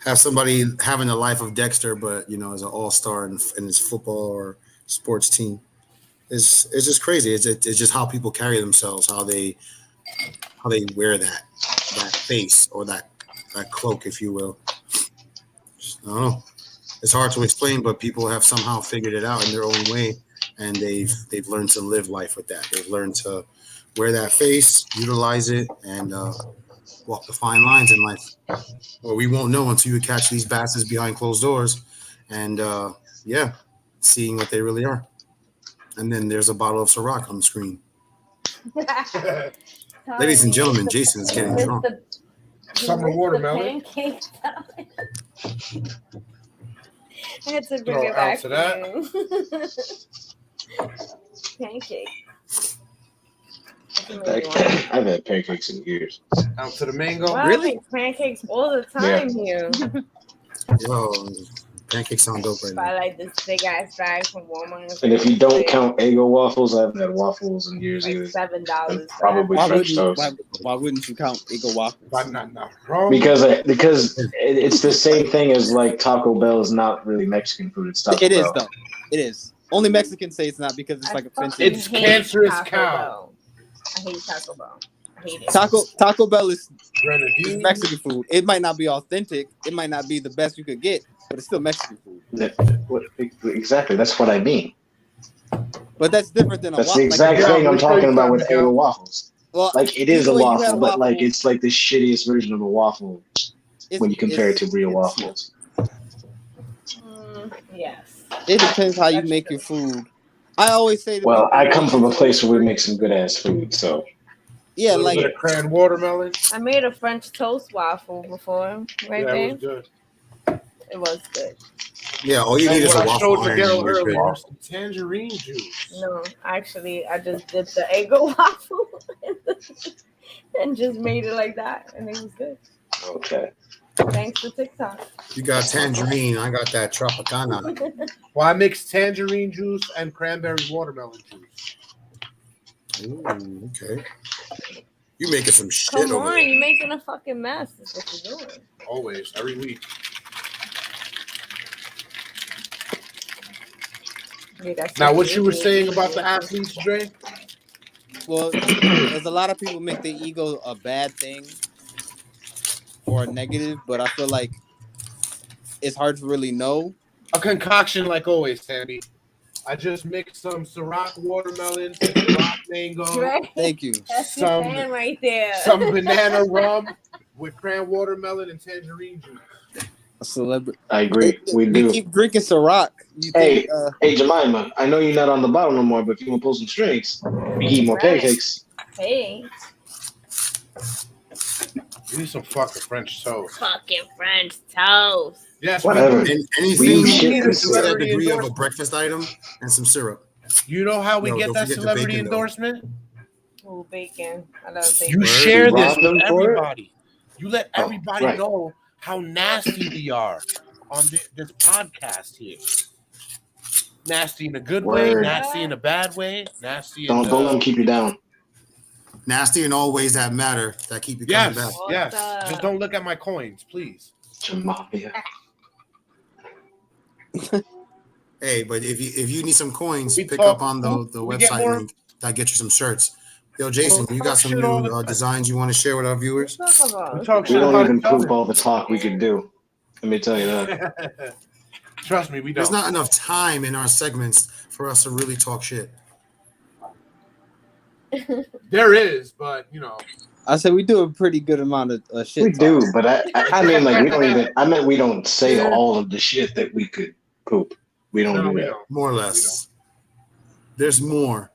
Have somebody having the life of Dexter, but as an all-star in his football or sports team. It's just crazy. It's just how people carry themselves, how they wear that face or that cloak, if you will. I don't know. It's hard to explain, but people have somehow figured it out in their own way, and they've learned to live life with that. They've learned to wear that face, utilize it, and walk the fine lines in life. Well, we won't know until you catch these bastards behind closed doors, and seeing what they really are. And then there's a bottle of Ciroc on the screen. Ladies and gentlemen, Jason is getting drunk. Summer watermelon. I had to bring it back to that. Pancake. I've had pancakes in years. Out to the mango. Wow, really? Pancakes all the time here. Yo, pancakes sound dope right now. I like this big ass bag from Walmart. And if you don't count Eggo waffles, I haven't had waffles in years either. $7. Probably French toast. Why wouldn't you count Eggo waffles? Because it's the same thing as like Taco Bell is not really Mexican food. It's Taco Bell. It is though. It is. Only Mexicans say it's not because it's like offensive. It's cancerous cow. I hate Taco Bell. I hate it. Taco Bell is Mexican food. It might not be authentic. It might not be the best you could get, but it's still Mexican food. Exactly. That's what I mean. But that's different than a waffle. That's the exact thing I'm talking about with Eggo waffles. Well, like it is a waffle, but like it's like the shittiest version of a waffle when you compare it to real waffles. Yes. It depends how you make your food. I always say. Well, I come from a place where we make some good ass food, so. Yeah, like a cran watermelon. I made a French toast waffle before, right there. It was good. It was good. Yeah, all you need is a waffle iron. Earlier, some tangerine juice. No, actually, I just dipped the Eggo waffle and just made it like that, and it was good. Okay. Thanks to TikTok. You got tangerine. I got that Tropicana. Well, I mix tangerine juice and cranberry watermelon juice. Ooh, okay. You making some shit Come over on, there. you're making a fucking mess. That's what you're doing. Always, every week. Now, what you were saying about the athletes, Dre? Well, there's a lot of people make the ego a bad thing or a negative, but I feel like it's hard to really know. A concoction, like always, Sammy. I just mixed some Ciroc watermelon, Ciroc mango. Right? Thank you. That's your fan right there. Some banana rum with cran watermelon and tangerine juice. A celebrity. I agree. We They do. keep drinking Ciroc. Hey, Jemima, I know you're not on the bottle no more, but if you want to pull some strings, you eat more pancakes. Hey. You need some fucking French toast. Fucking French toast. Yes, Whatever. And anything to that degree of a breakfast item and some syrup. You know how we get don't that forget the celebrity bacon, though. endorsement? Oh, bacon. I love bacon. You share this rob with them for it? everybody. You let everybody right. know how nasty we are on this podcast here. Nasty in a good way, Word. nasty in a bad way, nasty. Don't let them keep you down. Nasty in all ways that matter that keep you coming Yes, back. yes. Just don't look at my coins, please. Jemima. Hey, but if you need some coins, We pick talk- up on the we get website more- link that get you some shirts. Yo, Jason, you got some Shit all the new time. designs you want to share with our viewers? Talk about. We talk We shit don't about even each other. poop all the talk we could do. Let me tell you that. Trust me, we There's don't. not enough time in our segments for us to really talk shit. There is, but you know. I said we do a pretty good amount of shit. We talk. do, but I mean, like, we don't even. I meant we don't say all of the shit that we could poop. We don't No, do we that. don't. More or less. There's more.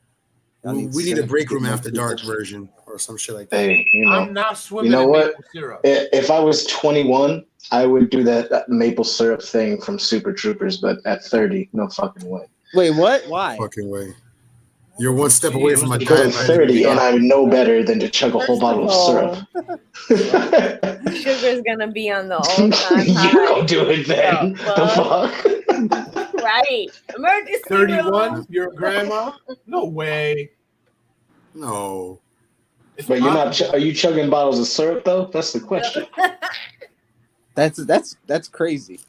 We need a break room after dark version or some shit like that. Hey, I'm not swimming you know in what? maple syrup. If I was 21, I would do that maple syrup thing from Super Troopers, but at 30, no fucking way. Wait, what? Why? Fucking way. You're one step away from a Because I'm diet. 30 and I know better than to chug a whole bottle of syrup. Sugar's gonna be on the all-time high. You go do it then. The fuck? Right. Emergency 31? room. You're a grandma? No way. No. But you're not. Are you chugging bottles of syrup though? That's the question. That's crazy.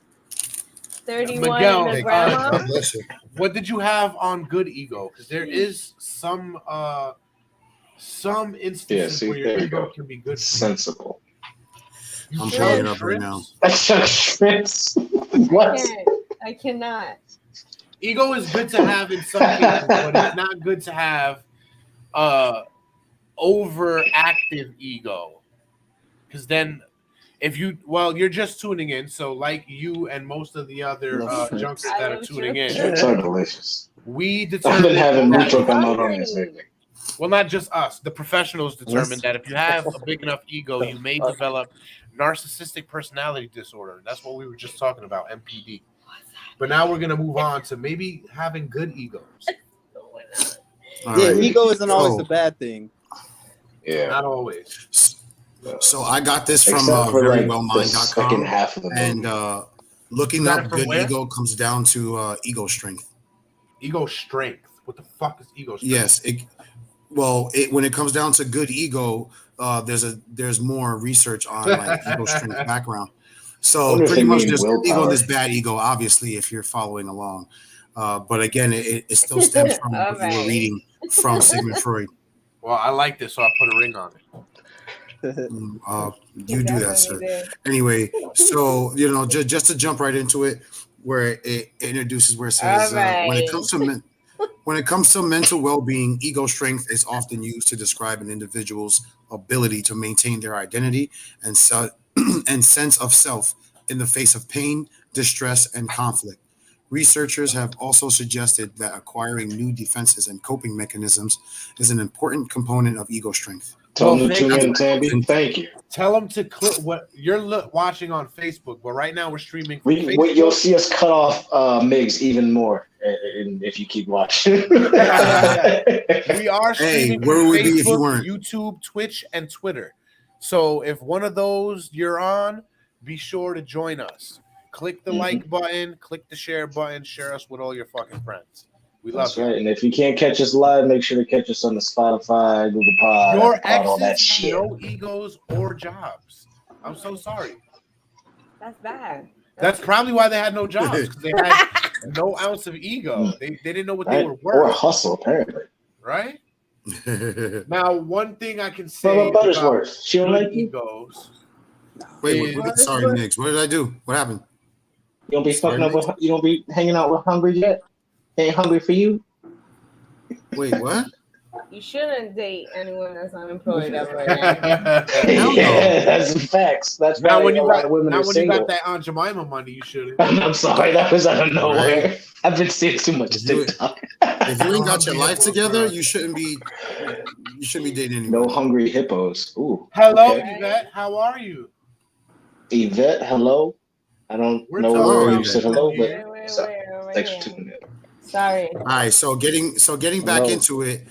31 Miguel, and a grandma. God bless you. What did you have on Good Ego? Because there is some instances see, where your there you ego go. can be good. Sensible. You I'm chug pulling it up right shrimps? now. I chug shrimps. What? I cannot. Ego is good to have in some cases, but it's not good to have overactive ego. Because then, you're just tuning in, so like you and most of the other junkies that are tuning in, Shrimps are delicious. we I've been determine having that- mucho camarones lately. well, not just us, the professionals determine that if you have a big enough ego, you may develop narcissistic personality disorder. That's what we were just talking about, NPD. But now we're going to move on to maybe having good egos. All Yeah, right. ego isn't always So- a bad thing. Yeah. Not always. So I got this from Except for like the second verywellmind.com, half of the movie. and looking Got up it from good where? ego comes down to ego strength. Ego strength. What the fuck is ego strength? Yes, when it comes down to good ego, there's more research on like ego strength background. So Wonder if pretty they much mean there's good ego willpower. and there's bad ego, obviously, if you're following along. But again, it still stems from All what you were right. reading from Sigmund Freud. Well, I like this, so I put a ring on it. You do that, sir. Definitely Anyway, so just to jump right into it, where it introduces where it says All right. when it comes to mental well-being, ego strength is often used to describe an individual's ability to maintain their identity and sense of self in the face of pain, distress, and conflict. Researchers have also suggested that acquiring new defenses and coping mechanisms is an important component of ego strength. Tell them to Well, tune thank in, Tammy. Thank you. Tell them to click what you're watching on Facebook, but right now we're streaming from You'll Facebook. see us cut off Migs even more if you keep watching. We are streaming where from would we be if you Facebook, weren't? YouTube, Twitch, and Twitter. So if one of those you're on, be sure to join us. Click the like button, click the share button, share us with all your fucking friends. We love That's right. And if you can't catch us live, make sure to catch us on the Spotify, Google Pod, your all that exes shit. have no egos or jobs. I'm so sorry. That's bad. That's probably why they had no jobs, because they had no ounce of ego. They didn't know what they were worth. Or hustle, apparently. Right? Now, one thing I can say about Buttersworth? She don't like egos. Wait, sorry, Nick. What did I do? What happened? You don't be fucking up with, you don't be hanging out with hungry yet? Ain't hungry for you? Wait, what? You shouldn't date anyone that's unemployed ever again. Yeah, that's facts. That's now why when a lot of women now are when single. you got that Aunt Jemima money, you shouldn't. I'm sorry, that was out of nowhere. Right. I've been seeing too much TikTok. If you ain't got your life together, you shouldn't be dating anyone. No hungry hippos. Ooh. Hello, okay. Yvette. How are you? Yvette, hello. I don't know where you said hello, but thanks for tuning in. Sorry. All right, so getting back into it,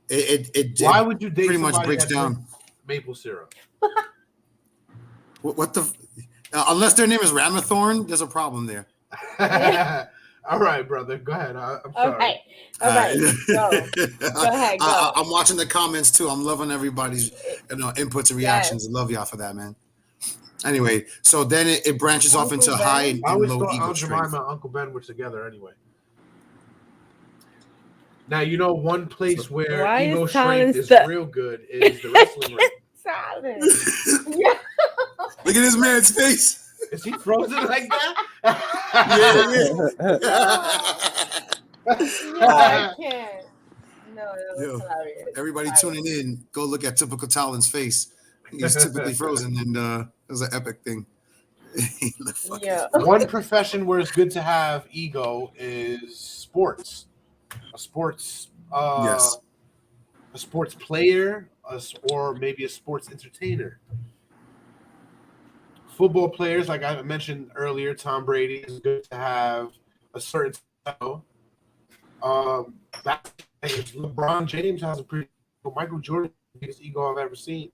it why would you date pretty much somebody breaks that down drinks maple syrup? what the unless their name is Ramathorn, there's a problem there. All right, brother, go ahead. I'm sorry. All right. Go ahead. Go. I'm watching the comments too. I'm loving everybody's inputs and reactions. Yes. I love y'all for that, man. Anyway, so then it branches off into Ben? high and I always low thought ego Aunt strength. Jemima and Uncle Ben were together anyway. Now, you know, one place where ego strength is real good is the wrestling ring. Silence. Look at this man's face. Is he frozen like that? No, I can't. No, that was hilarious. Everybody tuning in, go look at Typical Talon's face. He's typically frozen, and it was an epic thing. One profession where it's good to have ego is sports. A sports a sports player, or maybe a sports entertainer. Football players, like I mentioned earlier, Tom Brady is good to have a certain style. LeBron James has a pretty Michael Jordan, the biggest ego I've ever seen.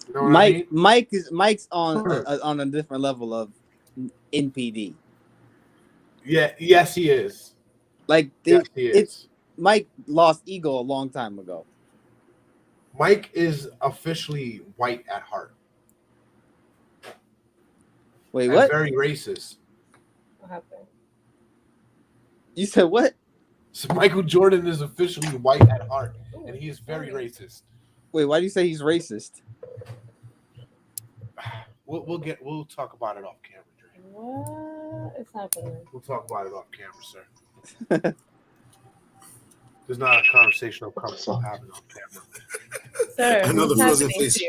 You know what I mean? Mike's on a different level of NPD. Yeah, yes, he is. Like yes, he is. Mike lost ego a long time ago. Mike is officially white at heart. Wait, what? Very racist. What happened? You said what? So Michael Jordan is officially white at heart, and he is very racist. Wait, why do you say he's racist? We'll talk about it off camera, Dre. What is happening? We'll talk about it off camera, sir. There's not a conversation I'm comfortable having on camera. Sir, another frozen face.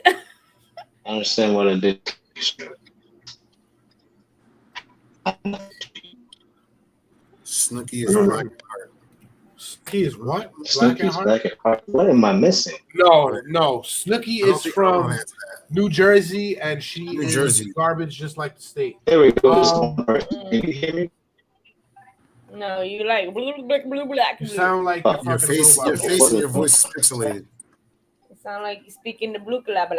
I understand what I did. Snooki is black at heart. Snooki is what? Snooki's black at heart. What am I missing? No. Snooki is from New Jersey, and she is garbage just like the state. There we go. Can you hear me? No, you like blue, black. You sound like your face and your voice is pixelated. You sound like you speak in the blue black.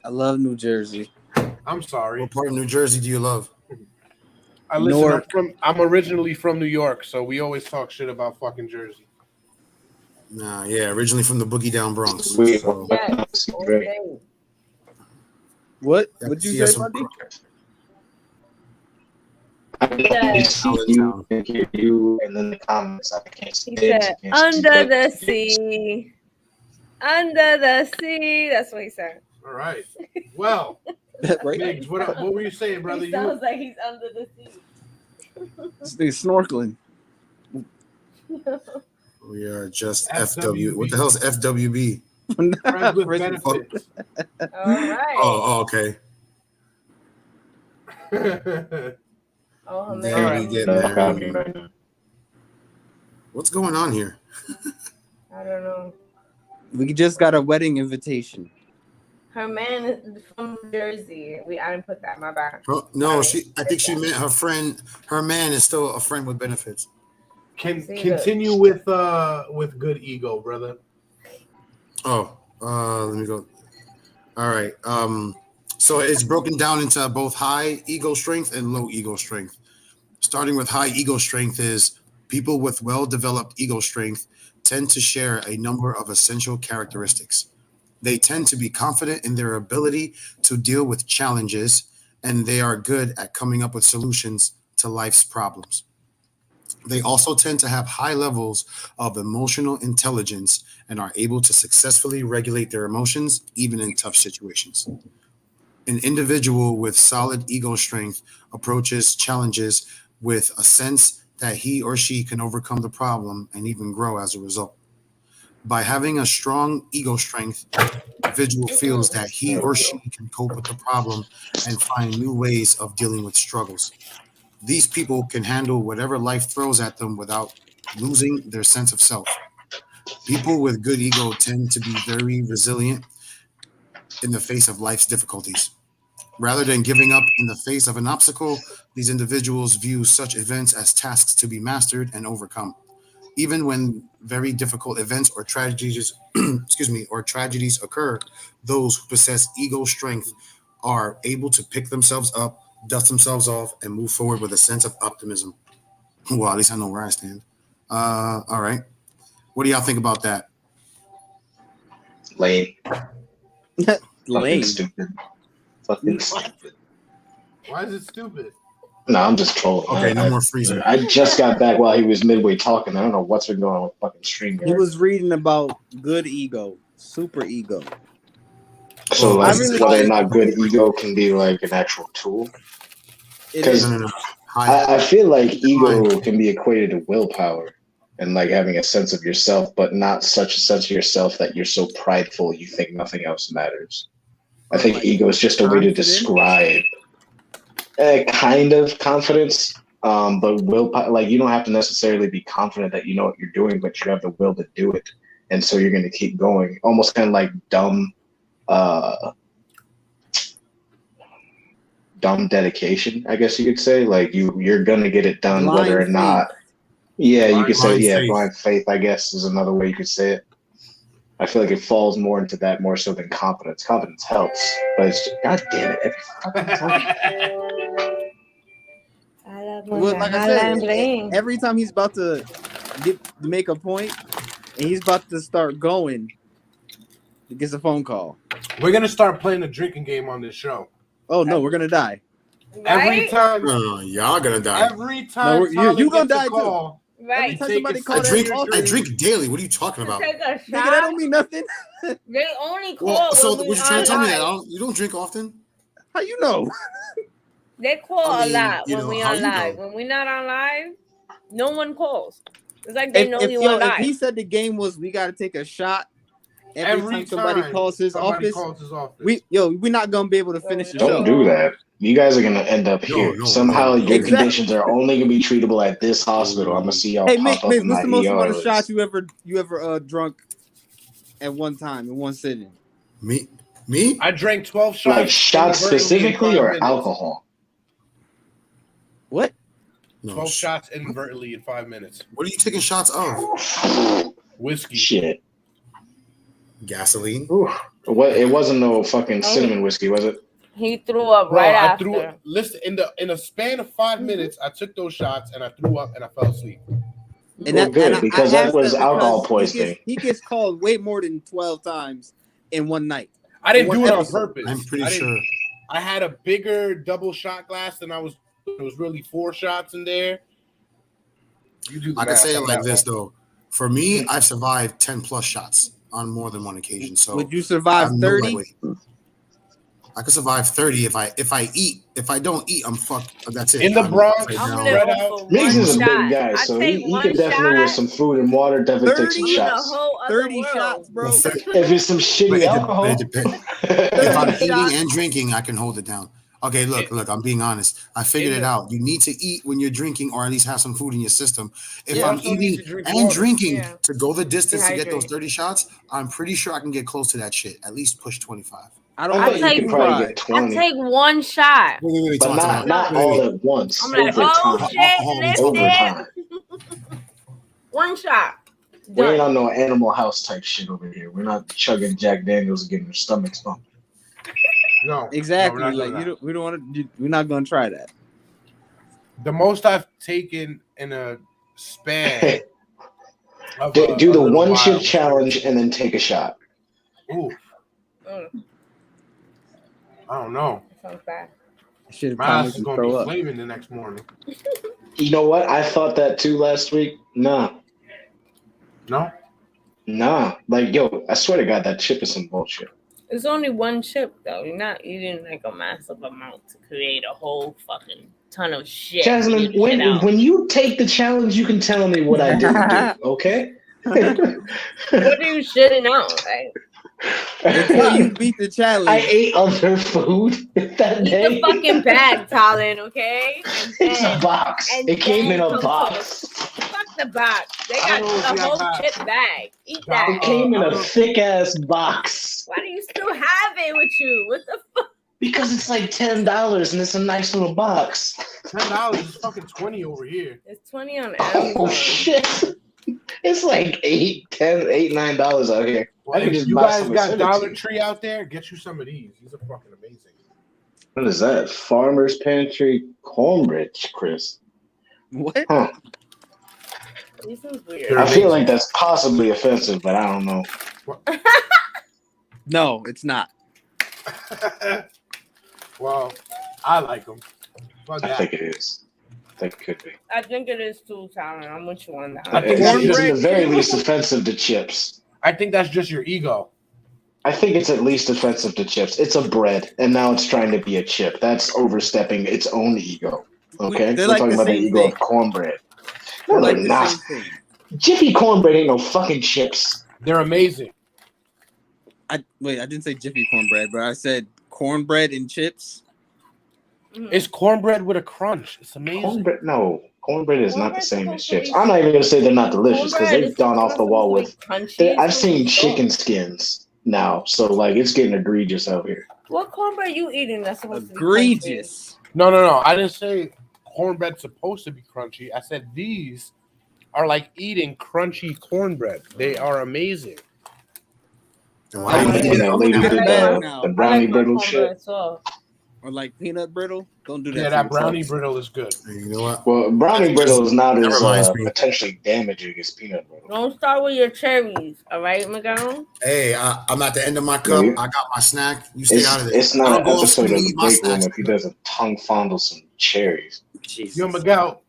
I love New Jersey. I'm sorry. What part of New Jersey do you love? I'm originally from New York, so we always talk shit about fucking Jersey. Nah, yeah, originally from the Boogie Down Bronx. So. Yes. What? What'd you say, Bundy? You can hear you, and then the comments. I can't see. He said, "Under the sea, under the sea." That's what he said. All right. Well, right. Migs, what were you saying, brother? He sounds like he's under the sea. He's snorkeling. We are just FW. What the hell is FWB? Friends with benefits. All right. Oh, okay. Oh, man. We get married. What's going on here? I don't know. We just got a wedding invitation. Her man is from Jersey. I didn't put that. My bad. No, I think she meant her friend. Her man is still a friend with benefits. Continue with good ego, brother. Let me go. All right. So it's broken down into both high ego strength and low ego strength. Starting with high ego strength is people with well-developed ego strength tend to share a number of essential characteristics. They tend to be confident in their ability to deal with challenges, and they are good at coming up with solutions to life's problems. They also tend to have high levels of emotional intelligence and are able to successfully regulate their emotions, even in tough situations. An individual with solid ego strength approaches challenges with a sense that he or she can overcome the problem and even grow as a result. By having a strong ego strength, the individual feels that he or she can cope with the problem and find new ways of dealing with struggles. These people can handle whatever life throws at them without losing their sense of self. People with good ego tend to be very resilient in the face of life's difficulties. Rather than giving up in the face of an obstacle, these individuals view such events as tasks to be mastered and overcome. Even when very difficult events or tragedies, tragedies occur, those who possess ego strength are able to pick themselves up, dust themselves off, and move forward with a sense of optimism. Well, at least I know where I stand. All right. What do y'all think about that? Lame. Lame. Stupid. Fucking stupid. Why is it stupid? No, I'm just trolling. Okay, no more freezing. I just got back while he was midway talking. I don't know what's been going on with fucking stream. He was reading about good ego, super ego. So like, whether or not good ego can be like an actual tool. Because I feel like ego can be equated to willpower and like having a sense of yourself, but not such a sense of yourself that you're so prideful you think nothing else matters. I think ego is just a way to describe a kind of confidence, but willpower. Like you don't have to necessarily be confident that you know what you're doing, but you have the will to do it, and so you're going to keep going. Almost kind of like dumb dedication, I guess you could say. Like you're going to get it done, blind whether or not. Faith. Yeah, you could say faith. Blind faith. I guess is another way you could say it. I feel like it falls more into that more so than confidence. Confidence helps, but it's just, God damn it. Every fucking time. Well, like I said, every time he's about to make a point and he's about to start going, he gets a phone call. We're going to start playing a drinking game on this show. Oh, no, we're going to die. Right? Every time. Y'all going to die. Every time. No, you're going to die too. Right. I drink daily. What are you talking about? Nigga, that don't mean nothing. They only call. So what you trying to tell me that you don't drink often? How you know? They call a lot when we on live. When we not on live, no one calls. It's like they know you on live. If he said the game was we got to take a shot every time somebody calls his office, we're not gonna be able to finish the show. Don't do that. You guys are gonna end up here. Somehow your conditions are only gonna be treatable at this hospital. I'm gonna see y'all pop up in my what's the most amount of ER shots you ever drunk at one time in one sitting? Me? I drank 12 shots. Like shots specifically or alcohol? What? 12 shots inadvertently in 5 minutes. What are you taking shots of? Whiskey. Shit. Gasoline? What? It wasn't no fucking cinnamon whiskey, was it? He threw up right after. Listen, in a span of 5 minutes, I took those shots and I threw up and I fell asleep. And good, because that was alcohol poisoning. He gets called way more than 12 times in one night. I didn't do it on purpose. I'm pretty sure. I had a bigger double shot glass than it was really 4 shots in there. I can say it like this though. For me, I've survived 10 plus shots on more than one occasion. So would you survive 30? I could survive 30 if I eat. If I don't eat, I'm fucked. That's it. In the Bronx, Migs is a big guy, so he can definitely with some food and water definitely take some shots. 30 shots, bro. If it's some shitty alcohol. If I'm eating and drinking, I can hold it down. Okay, look, I'm being honest. I figured it out. You need to eat when you're drinking or at least have some food in your system. If I'm eating and drinking to go the distance to get those 30 shots, I'm pretty sure I can get close to that shit. At least push 25. I take 1 shot. Wait, but not all at once. I'm like, oh shit, over time. One shot. We ain't Done. on no Animal House type shit over here. We're not chugging Jack Daniels and getting our stomachs pumped. No, Exactly. no, we're not Like doing that. we don't want to. We're not gonna try that. The most I've taken in a span. Of Do a the little one while chip was challenge and then take a shot. Ooh, I don't know. Sounds bad. Shit, My probably ass is gonna gonna throw be up. flaming the next morning. You know what? I thought that too last week. Nah. Like, yo, I swear to God, that chip is some bullshit. It's only one chip though. You're not eating like a massive amount to create a whole fucking ton of shit. Jasmine, when you take the challenge, you can tell me what I didn't do, okay? What are you shitting out? Like, Until you beat the challenge. I ate other food that eat day. the fucking bag, Talon, okay? And It's then, a box. It came in a box. Fuck the box. They I got don't know if the you whole have chip bag. Eat that. It came in a thick ass box. Why do you still have it with you? What the fuck? Because it's like $10 and it's a nice little box. $10 is fucking 20 over here. It's 20 on Amazon. Oh shit! It's like $8, $10, $8, $9 out here. Well, I could if just you buy guys some got Infinity. Dollar Tree out there, get you some of these. These are fucking amazing. What is that? Farmer's Pantry cornbread, Chris. What? Huh. This is weird. I feel like that's possibly offensive, but I don't know. No, it's not. Well, I like them. Fuck I that. think it is. I think it could be. I think it is too, Talon. I'm with you on that. It's at the very least offensive to chips. I think that's just your ego. I think it's at least offensive to chips. It's a bread, and now it's trying to be a chip. That's overstepping its own ego. Okay? They're We're like talking the about the same ego thing. of cornbread. They're No, like they're the not. same thing. Jiffy cornbread ain't no fucking chips. They're amazing. I didn't say Jiffy cornbread, but I said cornbread and chips. It's cornbread with a crunch. It's amazing. Cornbread is not the same as chips. I'm not even gonna say they're not delicious because they've gone off the wall with. I've seen chicken skins now, so like it's getting egregious out here. What cornbread are you eating that's supposed to be Egregious. No. I didn't say cornbread's supposed to be crunchy. I said these are like eating crunchy cornbread. They are amazing. I mean, that lady did the brownie brittle shit. Or like peanut brittle. Don't do that. Yeah, to that yourself. brownie brittle is good. You know what? Well, brownie brittle is not That as reminds me. potentially damaging as peanut brittle. Don't start with your cherries, all right, McGowan? Hey, I'm at the end of my cup. I got my snack. You stay out of this. It's not I an don't go episode of upstairs and the eat my break room snacks. if he doesn't tongue fondle some cherries. Jesus. Yo, Miguel,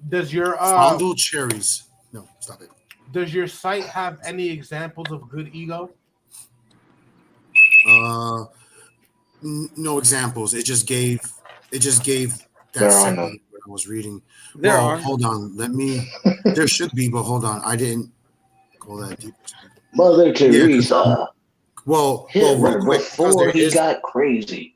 does your Fondle cherries. No, stop it. does your site have any examples of good ego? No examples. It just gave that There are segment none. where I was reading. There Well, are. Hold on. There should be, but hold on. I didn't go that deep. Mother Yeah, Teresa. Well, Hitler real quick, because before there he is got crazy.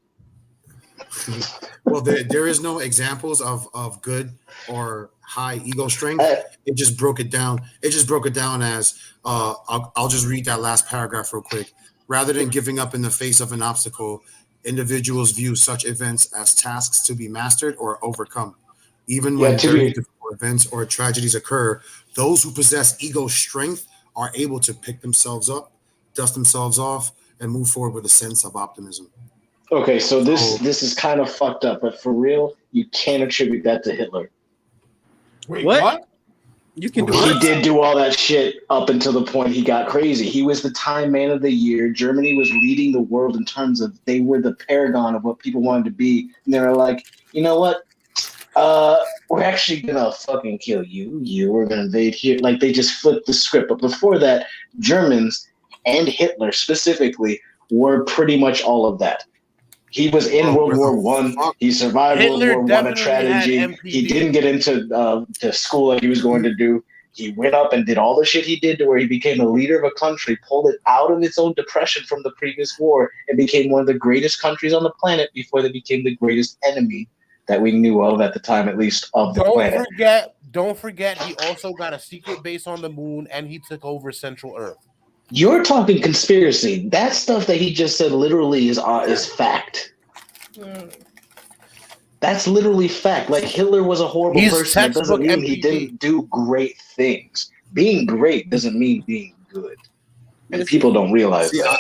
well, there is no examples of good or high ego strength. It just broke it down. It just broke it down as I'll just read that last paragraph real quick. Rather than giving up in the face of an obstacle, individuals view such events as tasks to be mastered or overcome. Even when very difficult events or tragedies occur, those who possess ego strength are able to pick themselves up, dust themselves off, and move forward with a sense of optimism. Okay, so this is kind of fucked up, but for real, you can't attribute that to Hitler. Wait, what? You can do He did do all that shit up until the point he got crazy. He was the Time Man of the Year. Germany was leading the world in terms of they were the paragon of what people wanted to be. And they were like, you know what? We're actually gonna fucking kill you. We're gonna invade here. Like they just flipped the script. But before that, Germans and Hitler specifically were pretty much all of that. He was in World War One. He survived Hitler World War One, a definitely had tragedy. MPD. He didn't get into to school like he was going to do. He went up and did all the shit he did to where he became the leader of a country, pulled it out of its own depression from the previous war, and became one of the greatest countries on the planet before they became the greatest enemy that we knew of at the time, at least of the planet. Don't forget, he also got a secret base on the moon, and he took over Central Earth. You're talking conspiracy. That stuff that he just said literally is fact. That's literally fact. Like Hitler was a horrible person. That doesn't mean he didn't do great things. being great doesn't mean being good, and people don't realize that.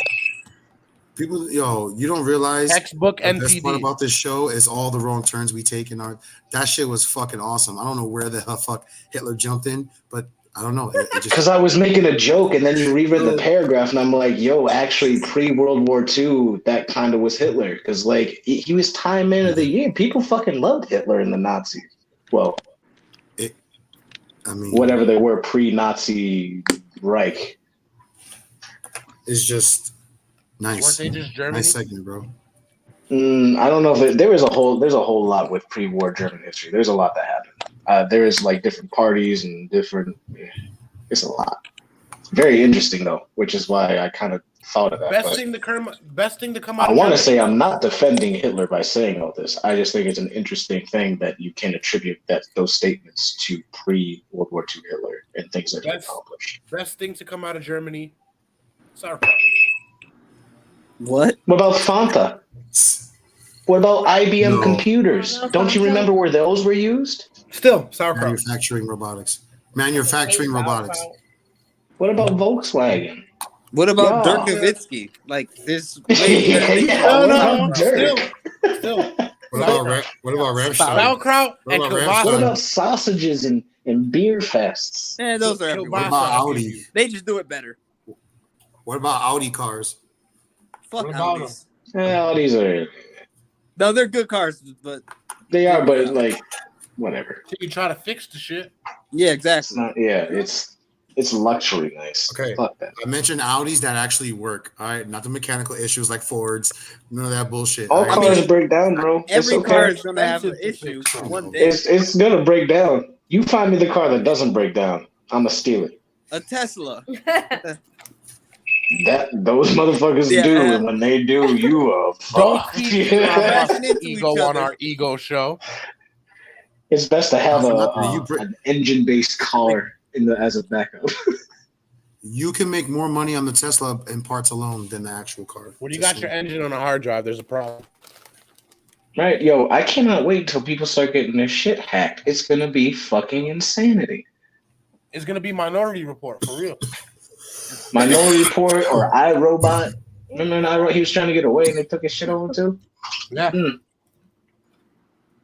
People, you don't realize Textbook the best NPD. part about this show is all the wrong turns we take in our. That shit was fucking awesome. I don't know where the hell fuck Hitler jumped in, but I don't know. Because I was making a joke, and then you reread the paragraph, and I'm like, yo, actually, pre-World War II, that kind of was Hitler. Because, like, he was Time Man of the Year. People fucking loved Hitler and the Nazis. Well, whatever they were pre-Nazi Reich. It's just nice. Weren't they just Germany? Nice segment, bro. I don't know if there's a whole lot with pre-war German history. There's a lot that happened. There is like different parties and different. It's a lot. Very interesting though, which is why I kind of thought of that. Best thing to come out. I want to say I'm not defending Hitler by saying all this. I just think it's an interesting thing that you can attribute those statements to pre-World War II Hitler and things that he accomplished. Best thing to come out of Germany. Sauerkraut. What? What about Fanta? What about IBM computers? Don't you remember where those were used? Still, sauerkraut. Manufacturing robotics. Manufacturing robotics. What about Volkswagen? What about Dirk Nowitzki? Like this. Still. What about Ramstein? Sauerkraut and kielbasa. What about sausages and beer fests? Yeah, those are everywhere. What about Audi? They just do it better. What about Audi cars? Fuck Audis. Audis are. No, they're good cars, but they are. But like, whatever. So you try to fix the shit. Yeah, exactly. It's luxury nice. Okay. Fuck that. I mentioned Audis that actually work. All right, not the mechanical issues like Fords. None of that bullshit. All cars break down, bro. Every car is gonna have an issue one day. It's gonna break down. You find me the car that doesn't break down, I'ma steal it. A Tesla. That those motherfuckers do, and when they do, you are fucked. Ego on our ego show. It's best to have an engine-based car as a backup. You can make more money on the Tesla in parts alone than the actual car. When you got your engine on a hard drive, there's a problem. Right, yo, I cannot wait until people start getting their shit hacked. It's gonna be fucking insanity. It's gonna be Minority Report for real. Minority Report or iRobot. Remember in iRobot, he was trying to get away and they took his shit over too? Yeah.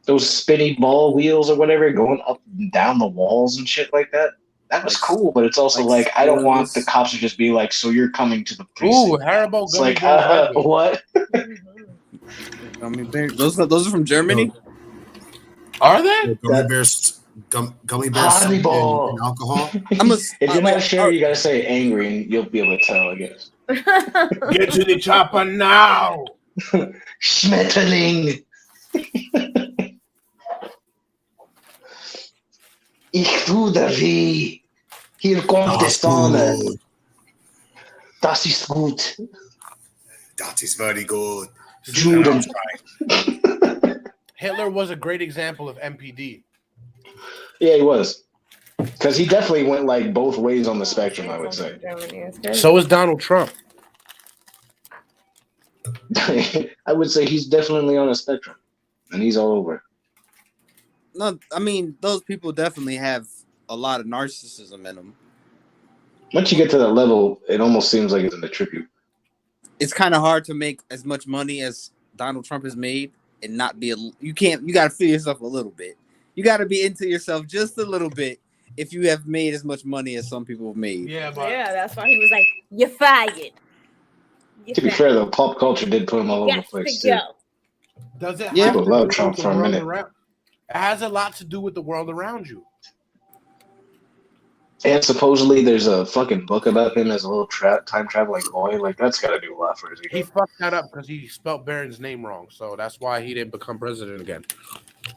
Those spinny ball wheels or whatever going up and down the walls and shit like that. That was cool, but it's also like I don't want the cops to just be like, so you're coming to the precinct. Ooh, Haribo it's like, what? Gummy bears. Those are from Germany? Are they? Gummy bears and alcohol. If you're not sure, you gotta say angry and you'll be able to tell, I guess. Get to the chopper now. Schmetterling. Ich tue weh. Hier kommt die Sonne. Das ist gut. That is very good. Juden. Hitler was a great example of MPD. Yeah, he was. Because he definitely went like both ways on the spectrum, I would say. So is Donald Trump. I would say he's definitely on a spectrum. And he's all over. No, I mean, those people definitely have a lot of narcissism in them. Once you get to that level, it almost seems like it's an attribute. It's kind of hard to make as much money as Donald Trump has made and not be you got to feel yourself a little bit. You got to be into yourself just a little bit if you have made as much money as some people have made. Yeah, that's why he was like, "You're fired." To be fair, though, pop culture did put him all over the place. Too. Does it? People love Trump for a minute. It has a lot to do with the world around you. And supposedly there's a fucking book about him as a little time traveling boy. Like, that's got to do a lot for his ego. He fucked that up because he spelled Barron's name wrong. So that's why he didn't become president again.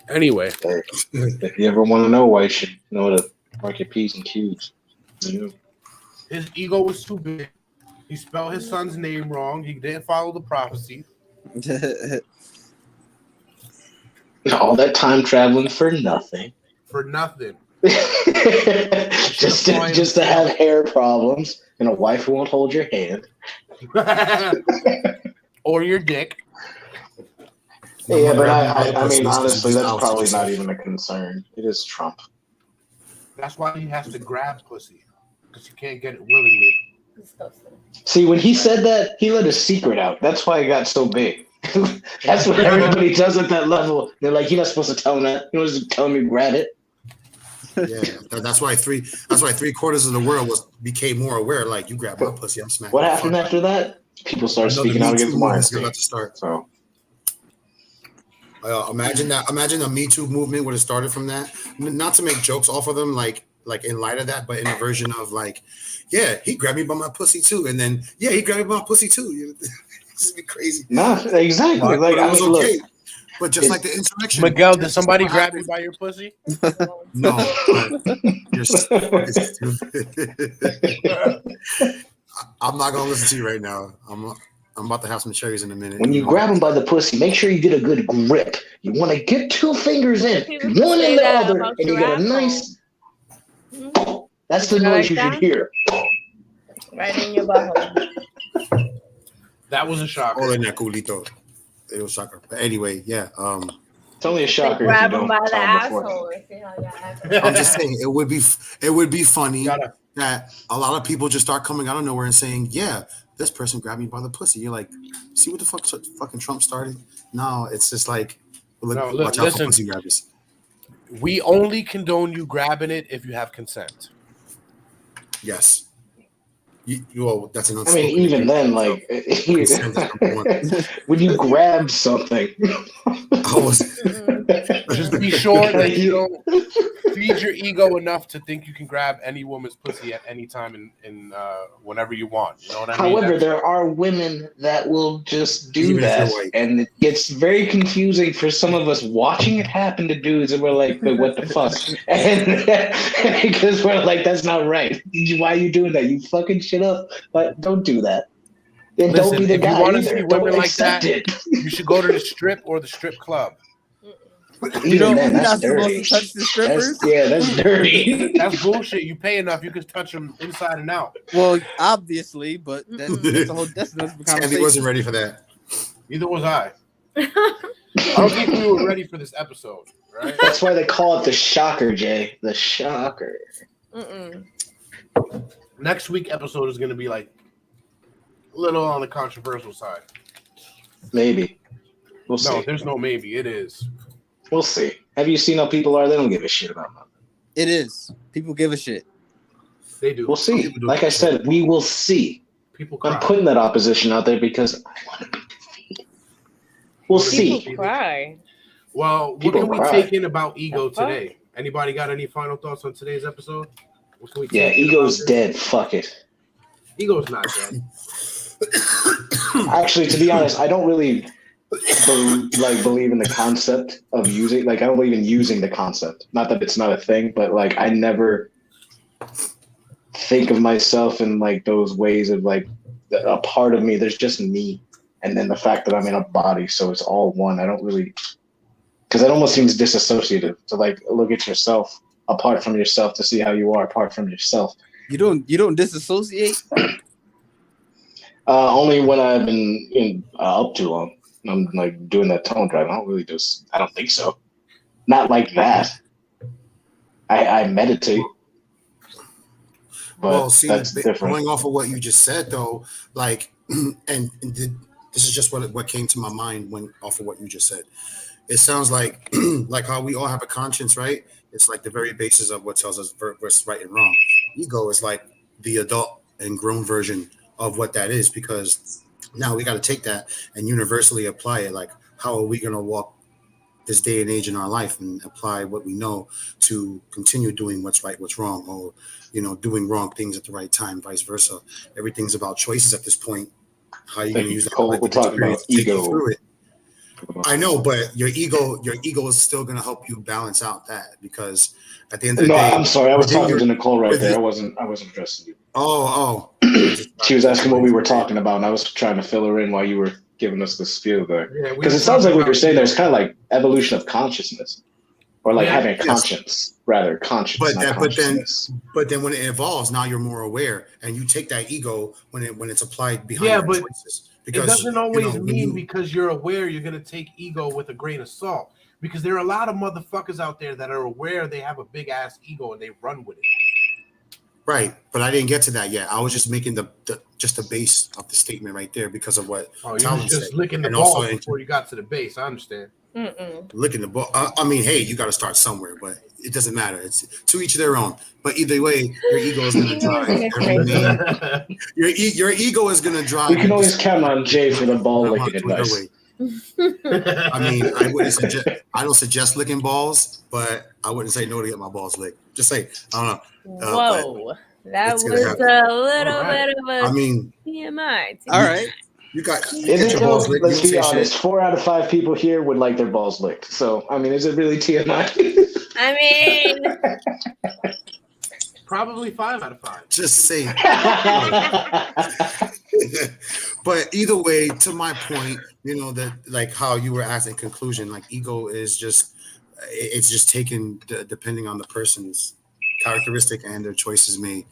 Anyway. Hey, if you ever want to know why, you should know to mark your P's and Q's. His ego was too big. He spelled his son's name wrong. He didn't follow the prophecy. All that time traveling for nothing. For nothing. just to have hair problems and a wife who won't hold your hand. Or your dick. Yeah, but I mean, honestly, that's probably not even a concern. It is Trump. That's why he has to grab pussy. because you can't get it willingly. See, when he said that, he let his secret out. That's why it got so big. That's what everybody does at that level. They're like, you're not supposed to tell him that. You're supposed to tell him to grab it. Yeah, that's why 3/4 of the world became more aware. Like, you grab my pussy, I'm smacking. What happened after that? People started speaking out against Weinstein. About to start. So imagine the Me Too movement would have started from that. Not to make jokes off of them, like in light of that, but in a version of like, yeah, he grabbed me by my pussy too, and then yeah, he grabbed me by my pussy too. This would be crazy. Nah, exactly. Like, it was okay. Look, but just like the insurrection, Miguel, did somebody grab you by your pussy? No, you're stupid. I'm not gonna listen to you right now. I'm about to have some cherries in a minute. When you grab him by the pussy, make sure you get a good grip. You want to get 2 fingers in, one in the other, and you get a nice. That's the noise you should hear. Right in your butthole. That was a shocker. Oh, in that culito. It was a shocker. But anyway, yeah. It's only a shocker. Grab him by the asshole. And see how y'all act. I'm just saying it would be funny that a lot of people just start coming out of nowhere and saying, yeah, this person grabbed me by the pussy. You're like, see what the fuck fucking Trump started? No, it's just like, watch out for pussy grabbers. We only condone you grabbing it if you have consent. Yes. Well, that's an. I mean, even then, like, when you grab something, just be sure that you don't feed your ego enough to think you can grab any woman's pussy at any time in whenever you want. You know what I mean? However, there are women that will just do that, and it gets very confusing for some of us watching it happen to dudes, and we're like, "But what the fuck?" And because we're like, "That's not right. Why are you doing that? You fucking shit up." But don't do that. And don't be the guy. If you want to see women like that, you should go to the strip or the strip club. You know, you're not dirty. Supposed to touch the strippers. That's dirty. That's bullshit. You pay enough, you can touch them inside and out. Well, obviously, but that's a whole conversation. Sandy wasn't ready for that. Neither was I. I don't think we were ready for this episode, right? That's why they call it the shocker, Jay. The shocker. Next week episode is going to be like a little on the controversial side. Maybe. We'll see. No, there's no maybe. It is. We'll see. Have you seen how people are? They don't give a shit about nothing. It is. People give a shit. They do. We'll see. Like I said, we will see. People cry. I'm putting that opposition out there because I want to be defeated. We'll see. People cry. Well, what can we take in about ego today? Anybody got any final thoughts on today's episode? What can we take ego's dead. Fuck it. Ego's not dead. Actually, to be honest, I don't really believe in the concept of using. Like, I don't believe in using the concept. Not that it's not a thing, but like, I never think of myself in like those ways of like a part of me. There's just me, and then the fact that I'm in a body, so it's all one. I don't really, because it almost seems disassociative to like look at yourself apart from yourself to see how you are apart from yourself. You don't disassociate. Only when I've been up too long. I'm like doing that tone drive. I don't think so. Not like that. I meditate. But well, see, that's different. Going off of what you just said, though, like, and this is just what came to my mind when off of what you just said. It sounds like like how we all have a conscience, right? It's like the very basis of what tells us what's right and wrong. Ego is like the adult and grown version of what that is, because now we got to take that and universally apply it. Like, how are we going to walk this day and age in our life and apply what we know to continue doing what's right, what's wrong, or, you know, doing wrong things at the right time, vice versa. Everything's about choices at this point. How are you going to use that? We'll talk about ego. Through it. I know, but your ego is still going to help you balance out that, because at the end of the day. No, I'm sorry. I was talking to Nicole right there. I wasn't addressing you. Oh. She was asking what we were talking about, and I was trying to fill her in while you were giving us the spiel there. Because it sounds like what you're saying there is kind of like evolution of consciousness, or like having a conscience, rather conscious. But then when it evolves, now you're more aware, and you take that ego when it's applied behind your choices. Because, it doesn't always mean because you're aware you're going to take ego with a grain of salt. Because there are a lot of motherfuckers out there that are aware they have a big ass ego and they run with it. Right, but I didn't get to that yet. I was just making the base of the statement right there because of what you Talon was just said. licking the And balls also before you got to the base. I understand. Licking the ball. I mean, hey, you got to start somewhere, but it doesn't matter. It's to each their own. But either way, your ego is going to drive everything. Your ego is going to drive. You can always count on Jay for the ball licking advice. I mean, I don't suggest licking balls, but I wouldn't say no to get my balls licked. Just say, I don't know. Whoa, that was a little bit of a I mean, TMI. All right. You got Is it though? Let's be honest. 4 out of 5 people here would like their balls licked. So, I mean, is it really TMI? I mean, probably 5 out of 5. Just say. But either way, to my point, that like how you were asking conclusion, like ego is just taken depending on the person's characteristic and their choices made,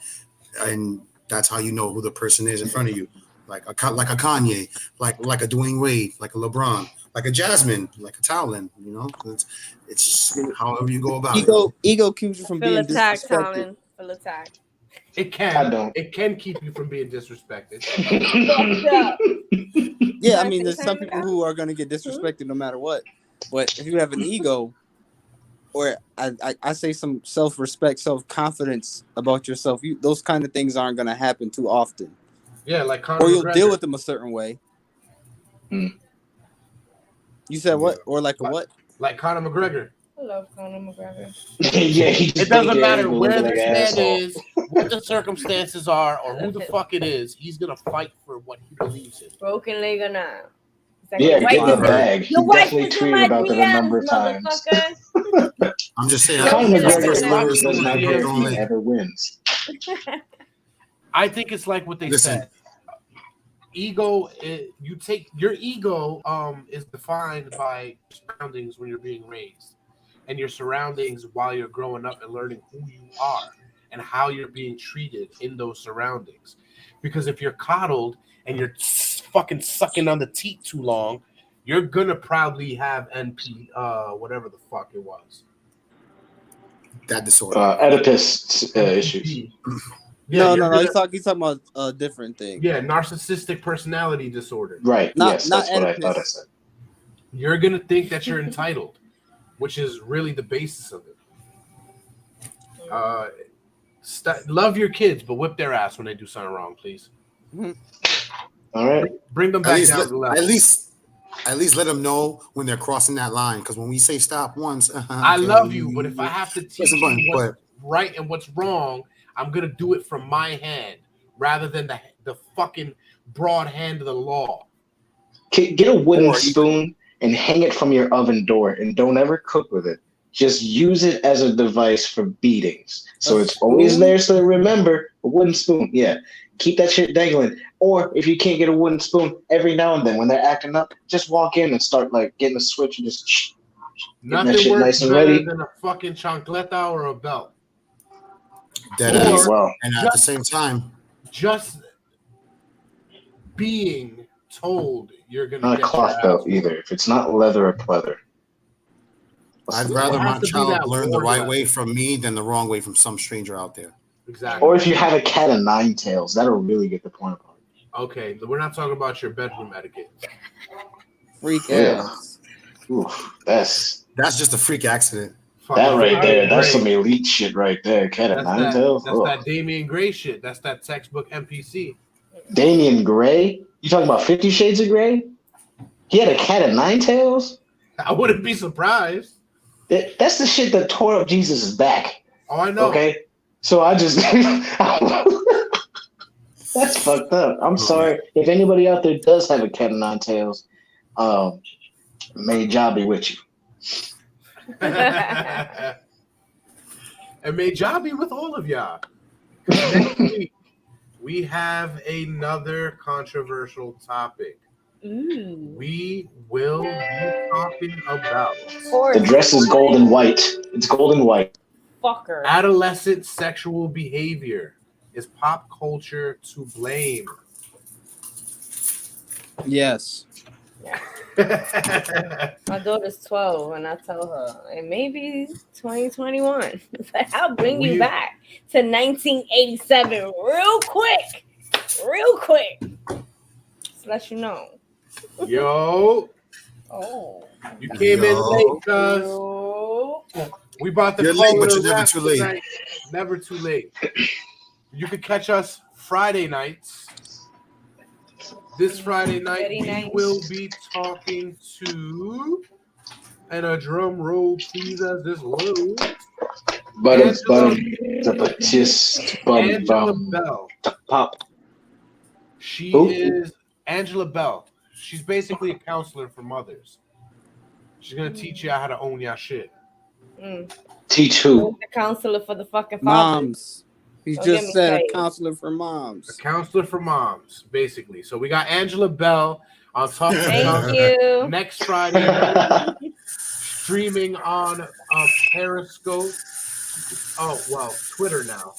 and that's how you know who the person is in front of you. Like a Kanye, like a Dwayne Wade, like a LeBron, like a Jasmine, like a Talon. It's however you go about it. Ego keeps you from being disrespected. Full attack. It can. It can keep you from being disrespected. Yeah, I mean, there's some people who are going to get disrespected no matter what. But if you have an ego, or I say some self-respect, self-confidence about yourself, those kind of things aren't going to happen too often. Yeah, like Conor or you'll McGregor. deal with them a certain way. You said what? Or like a what? Like Conor McGregor. I love Conor McGregor. Yeah, it doesn't matter where this man is, what the circumstances are, or who the fuck it is. He's gonna fight for what he believes in. Broken leg or not. Like get the bag. He definitely tweeted about that a number of times. I'm just saying. Conor McGregor's numbers does not care if he ever wins. I think it's like what they said. Ego, your ego is defined by surroundings when you're being raised, and your surroundings while you're growing up and learning who you are and how you're being treated in those surroundings. Because if you're coddled and you're fucking sucking on the teat too long, you're gonna probably have NP, whatever the fuck it was. That disorder. Oedipus issues. Yeah, no. He's talking about a different thing. Yeah, narcissistic personality disorder. Right. Yes, that's what I thought I said. You're gonna think that you're entitled, which is really the basis of it. Love your kids, but whip their ass when they do something wrong, please. All right. Bring them back down to the level. At least let them know when they're crossing that line. Because when we say stop once, I love you, but if I have to teach you what's right and what's wrong, I'm gonna do it from my hand rather than the fucking broad hand of the law. Get a wooden spoon and hang it from your oven door, and don't ever cook with it. Just use it as a device for beatings. So it's always there. So remember, a wooden spoon. Yeah, keep that shit dangling. Or if you can't get a wooden spoon, every now and then when they're acting up, just walk in and start like getting a switch and just nothing that shit works nice and better ready. than a fucking chancleta or a belt. And at the same time, just being told you're gonna not get a cloth belt either. If it's not leather or pleather. I'd rather my child learn the right way from me than the wrong way from some stranger out there. Exactly. Or if you have a cat of 9 tails, that'll really get the point across. Okay, we're not talking about your bedroom etiquette. Freak ass. Oof, that's just a freak accident. That right there, that's some elite shit right there. Cat of 9 tails. That's that Damian Gray shit. That's that textbook NPC. Damian Gray? You talking about 50 Shades of Grey? He had a cat of 9 tails? I wouldn't be surprised. That's the shit that tore up Jesus' back. Oh, I know. Okay, so I just that's fucked up. I'm sorry if anybody out there does have a cat of 9 tails. May Jah be with you. And may Jah be with all of y'all. Next week we have another controversial topic. Ooh. We will be talking about the dress is gold and white. It's gold and white. Fucker. Adolescent sexual behavior. Is pop culture to blame? Yes. My daughter's 12, and I tell her, it may be 2021. I'll bring you back to 1987 real quick. Just let you know. Yo. Oh. You came in late, cuz. We about to call late, but it you're a never wrap too late. tonight. Never too late. You can catch us Friday nights. This Friday night, we will be talking to, and a drum roll, please, as this loads. Angela Bell. Pop. She is Angela Bell. She's basically a counselor for mothers. She's gonna teach you how to own your shit. Teach who? The counselor for the fucking moms. He Don't just get me said a started. counselor for moms. A counselor for moms, basically. So we got Angela Bell on Talk to Thank Talk you. next Friday night, streaming on Periscope. Oh, well, Twitter now.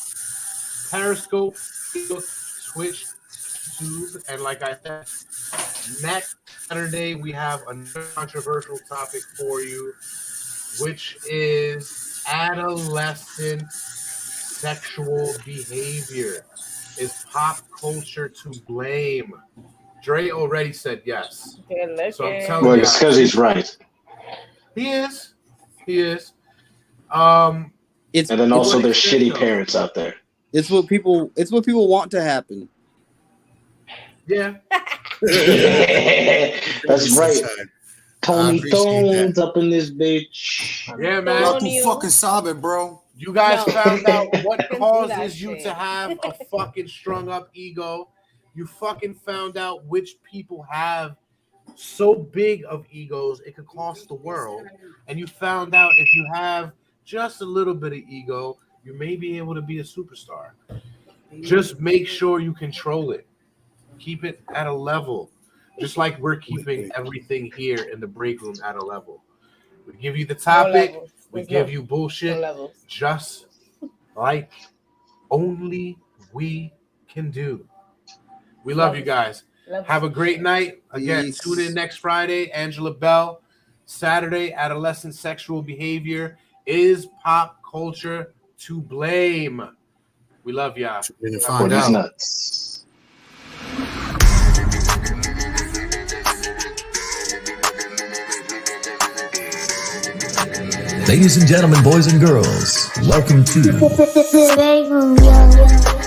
Periscope, Twitch, YouTube, and like I said, next Saturday we have another controversial topic for you, which is adolescent sexual behavior. Is pop culture to blame? Dre already said yes. So I'm telling you. Well, it's because he's right. He is. And then also there's shitty parents out there. It's what people want to happen. Yeah. That's right. Tony Stone's up in this bitch. Yeah, man. Not too fucking sobbing, bro. You guys found out what causes you to have a fucking strung up ego. You fucking found out which people have so big of egos it could cost the world. And you found out if you have just a little bit of ego, you may be able to be a superstar. Just make sure you control it. Keep it at a level. Just like we're keeping everything here in the break room at a level. We give you the topic. We give you bullshit just like only we can do. We love you guys. Have a great night. Again, tune in next Friday. Angela Bell. Saturday, adolescent sexual behavior. Is pop culture to blame? We love y'all. Find out. Nuts. Ladies and gentlemen, boys and girls, welcome to BREAKROOM, yo.